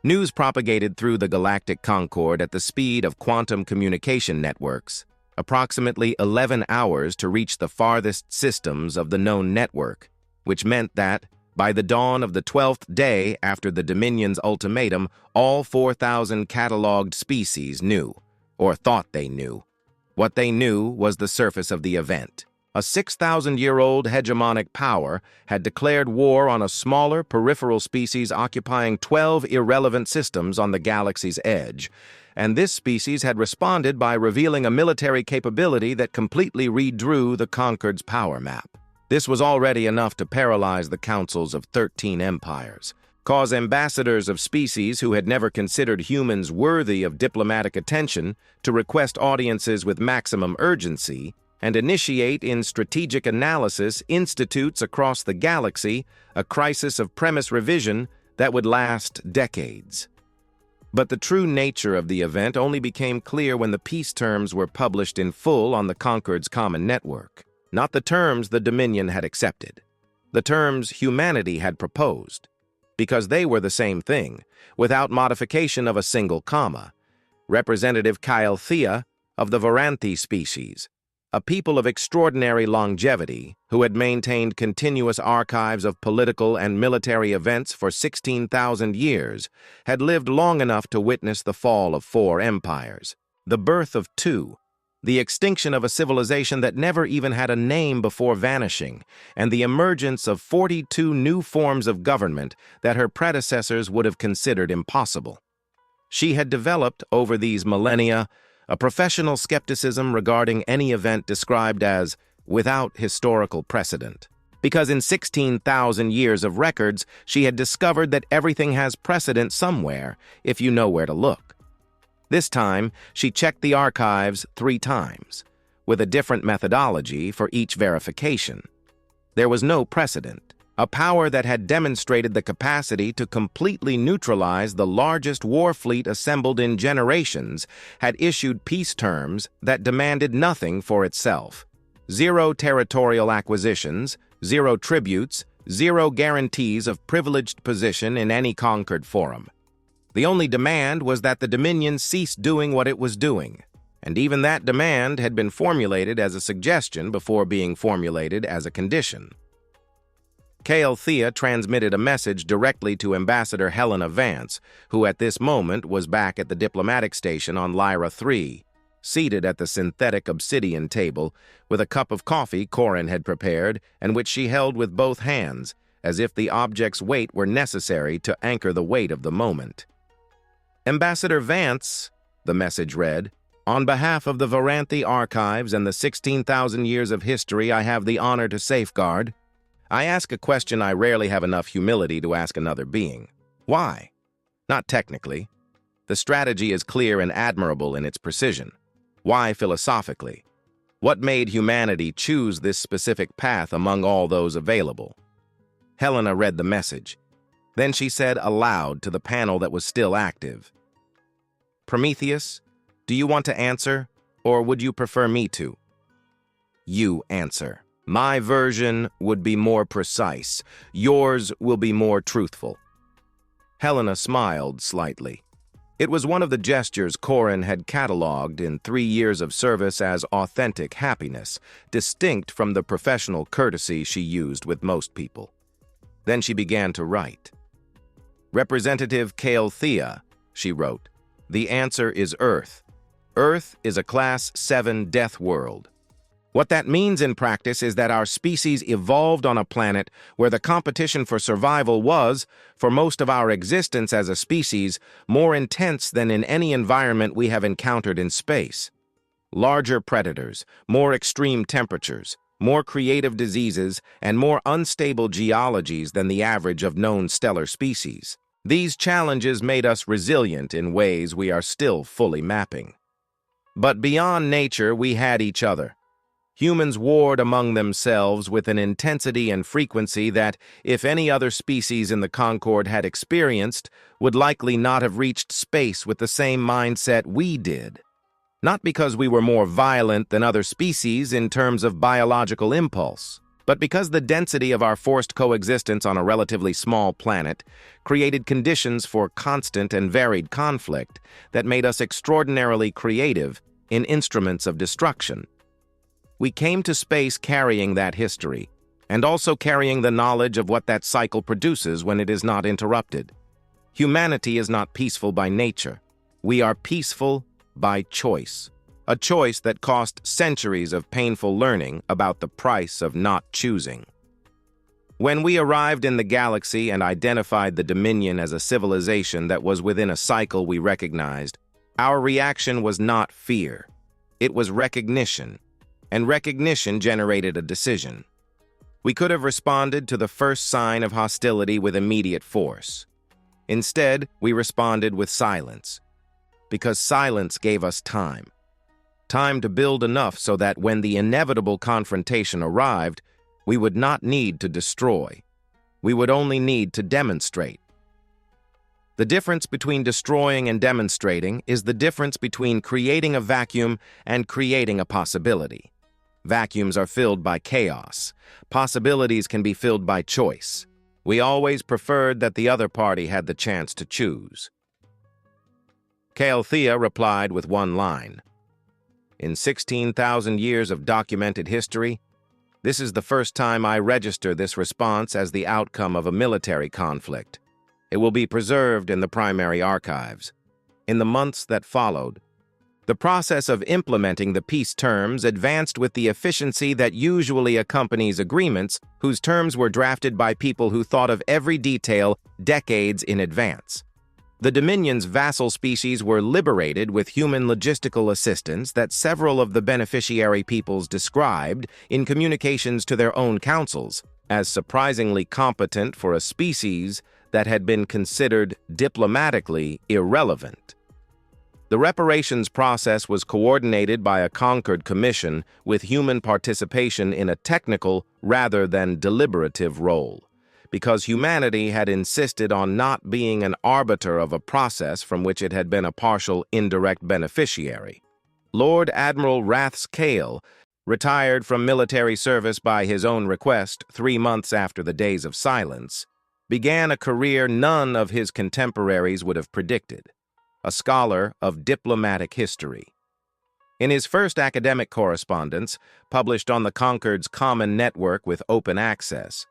A: News propagated through the galactic concord at the speed of quantum communication networks, approximately 11 hours to reach the farthest systems of the known network, which meant that, by the dawn of the 12th day after the Dominion's ultimatum, all 4,000 catalogued species knew, or thought they knew. What they knew was the surface of the event. A 6,000-year-old hegemonic power had declared war on a smaller peripheral species occupying 12 irrelevant systems on the galaxy's edge, and this species had responded by revealing a military capability that completely redrew the Concord's power map. This was already enough to paralyze the councils of 13 empires, cause ambassadors of species who had never considered humans worthy of diplomatic attention to request audiences with maximum urgency, and initiate in strategic analysis institutes across the galaxy a crisis of premise revision that would last decades. But the true nature of the event only became clear when the peace terms were published in full on the Concord's common network. Not the terms the Dominion had accepted. The terms humanity had proposed, because they were the same thing, without modification of a single comma. Representative Kyle-Thea of the Varanthi species, a people of extraordinary longevity who had maintained continuous archives of political and military events for 16,000 years, had lived long enough to witness the fall of 4 empires, the birth of 2, the extinction of a civilization that never even had a name before vanishing, and the emergence of 42 new forms of government that her predecessors would have considered impossible. She had developed, over these millennia, a professional skepticism regarding any event described as without historical precedent. Because in 16,000 years of records, she had discovered that everything has precedent somewhere, if you know where to look. This time, she checked the archives 3 times, with a different methodology for each verification. There was no precedent. A power that had demonstrated the capacity to completely neutralize the largest war fleet assembled in generations had issued peace terms that demanded nothing for itself. 0 territorial acquisitions, 0 tributes, 0 guarantees of privileged position in any conquered forum. The only demand was that the Dominion cease doing what it was doing, and even that demand had been formulated as a suggestion before being formulated as a condition. Kyle-Thea transmitted a message directly to Ambassador Helena Vance, who at this moment was back at the diplomatic station on Lyra 3, seated at the synthetic obsidian table with a cup of coffee Corin had prepared and which she held with both hands, as if the object's weight were necessary to anchor the weight of the moment. "Ambassador Vance," the message read, "on behalf of the Varanthi archives and the 16,000 years of history I have the honor to safeguard, I ask a question I rarely have enough humility to ask another being. Why? Not technically. The strategy is clear and admirable in its precision. Why philosophically? What made humanity choose this specific path among all those available?" Helena read the message. Then she said aloud to the panel that was still active, "Prometheus, do you want to answer, or would you prefer me to?" "You answer. My version would be more precise. Yours will be more truthful." Helena smiled slightly. It was one of the gestures Corin had catalogued in 3 years of service as authentic happiness, distinct from the professional courtesy she used with most people. Then she began to write. Representative Thea, she wrote, the answer is Earth. Earth is a Class 7 death world. What that means in practice is that our species evolved on a planet where the competition for survival was, for most of our existence as a species, more intense than in any environment we have encountered in space. Larger predators, more extreme temperatures, more creative diseases, and more unstable geologies than the average of known stellar species. These challenges made us resilient in ways we are still fully mapping. But beyond nature, we had each other. Humans warred among themselves with an intensity and frequency that, if any other species in the Concord had experienced, would likely not have reached space with the same mindset we did. Not because we were more violent than other species in terms of biological impulse, but because the density of our forced coexistence on a relatively small planet created conditions for constant and varied conflict that made us extraordinarily creative in instruments of destruction. We came to space carrying that history, and also carrying the knowledge of what that cycle produces when it is not interrupted. Humanity is not peaceful by nature. We are peaceful by choice. A choice that cost centuries of painful learning about the price of not choosing. When we arrived in the galaxy and identified the Dominion as a civilization that was within a cycle we recognized, our reaction was not fear. It was recognition. And recognition generated a decision. We could have responded to the first sign of hostility with immediate force. Instead, we responded with silence, because silence gave us time. Time to build enough so that when the inevitable confrontation arrived, we would not need to destroy. We would only need to demonstrate. The difference between destroying and demonstrating is the difference between creating a vacuum and creating a possibility. Vacuums are filled by chaos. Possibilities can be filled by choice. We always preferred that the other party had the chance to choose. Thea replied with one line. In 16,000 years of documented history, this is the first time I register this response as the outcome of a military conflict. It will be preserved in the primary archives. In the months that followed, the process of implementing the peace terms advanced with the efficiency that usually accompanies agreements whose terms were drafted by people who thought of every detail decades in advance. The Dominion's vassal species were liberated with human logistical assistance that several of the beneficiary peoples described in communications to their own councils as surprisingly competent for a species that had been considered diplomatically irrelevant. The reparations process was coordinated by a Concord commission with human participation in a technical rather than deliberative role, because humanity had insisted on not being an arbiter of a process from which it had been a partial indirect beneficiary. Lord Admiral Rathscale, retired from military service by his own request 3 months after the Days of Silence, began a career none of his contemporaries would have predicted. A scholar of diplomatic history. In his first academic correspondence, published on the Concord's Common Network with open access,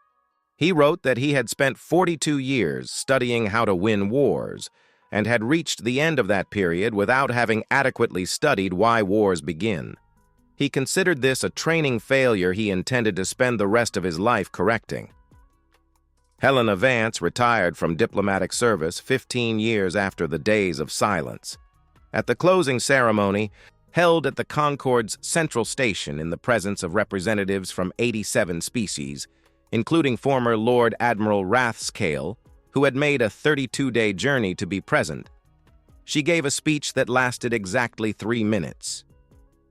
A: he wrote that he had spent 42 years studying how to win wars and had reached the end of that period without having adequately studied why wars begin. He considered this a training failure he intended to spend the rest of his life correcting. Helena Vance retired from diplomatic service 15 years after the Days of Silence. At the closing ceremony, held at the Concord's Central Station in the presence of representatives from 87 species, including former Lord Admiral Rathscale, who had made a 32-day journey to be present, she gave a speech that lasted exactly 3 minutes.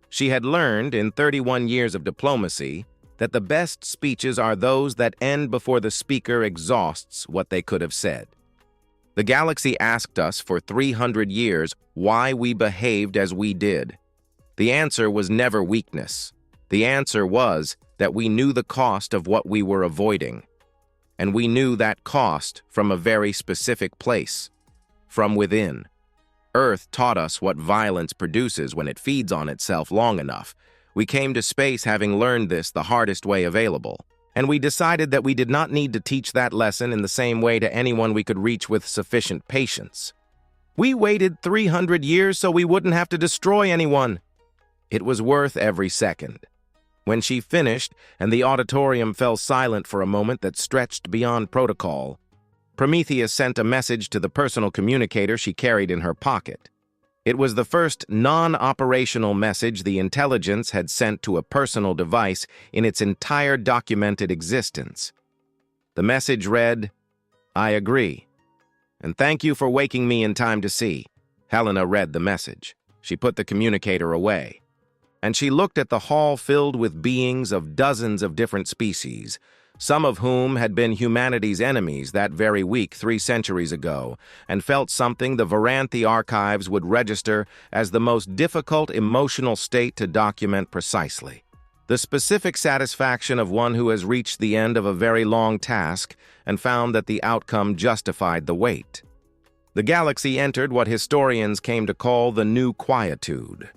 A: She had learned in 31 years of diplomacy that the best speeches are those that end before the speaker exhausts what they could have said. The galaxy asked us for 300 years why we behaved as we did. The answer was never weakness. The answer was that we knew the cost of what we were avoiding. And we knew that cost from a very specific place, from within. Earth taught us what violence produces when it feeds on itself long enough. We came to space having learned this the hardest way available. and we decided that we did not need to teach that lesson in the same way to anyone we could reach with sufficient patience. We waited 300 years so we wouldn't have to destroy anyone. It was worth every second. When she finished and the auditorium fell silent for a moment that stretched beyond protocol, Prometheus sent a message to the personal communicator she carried in her pocket. It was the first non-operational message the intelligence had sent to a personal device in its entire documented existence. The message read, "I agree, and thank you for waking me in time to see." Helena read the message. She put the communicator away, and she looked at the hall filled with beings of dozens of different species, some of whom had been humanity's enemies that very week 3 centuries ago, and felt something the Varanthi archives would register as the most difficult emotional state to document precisely. The specific satisfaction of one who has reached the end of a very long task and found that the outcome justified the wait. The galaxy entered what historians came to call the new quietude.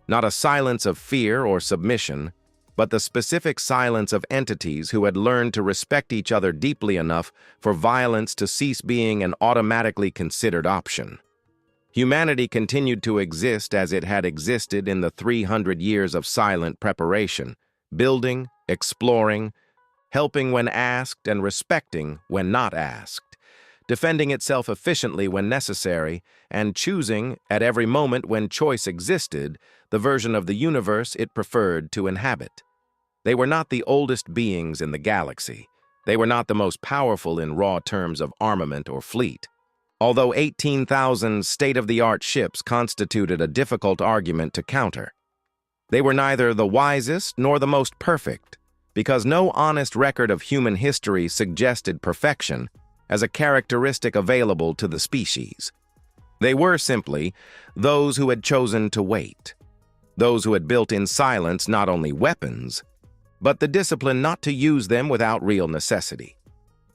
A: Not a silence of fear or submission, but the specific silence of entities who had learned to respect each other deeply enough for violence to cease being an automatically considered option. Humanity continued to exist as it had existed in the 300 years of silent preparation, building, exploring, helping when asked and respecting when not asked, defending itself efficiently when necessary, and choosing, at every moment when choice existed, the version of the universe it preferred to inhabit. They were not the oldest beings in the galaxy. They were not the most powerful in raw terms of armament or fleet. Although 18,000 state-of-the-art ships constituted a difficult argument to counter. They were neither the wisest nor the most perfect, because no honest record of human history suggested perfection as a characteristic available to the species. They were simply those who had chosen to wait, those who had built in silence not only weapons, but the discipline not to use them without real necessity.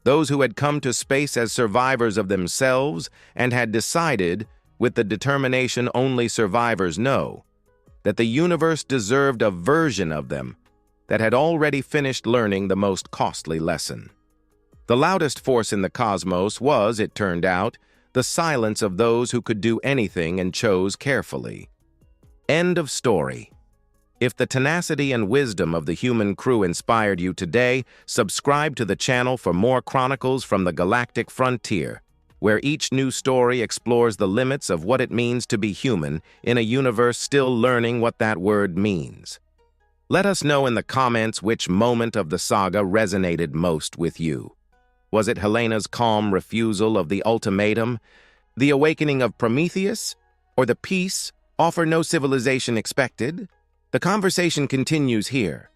A: Those who had come to space as survivors of themselves and had decided, with the determination only survivors know, that the universe deserved a version of them that had already finished learning the most costly lesson. The loudest force in the cosmos was, it turned out, the silence of those who could do anything and chose carefully. End of story. If the tenacity and wisdom of the human crew inspired you today, subscribe to the channel for more chronicles from the galactic frontier, where each new story explores the limits of what it means to be human in a universe still learning what that word means. Let us know in the comments which moment of the saga resonated most with you. Was it Helena's calm refusal of the ultimatum, the awakening of Prometheus, or the peace, offer no civilization expected? The conversation continues here,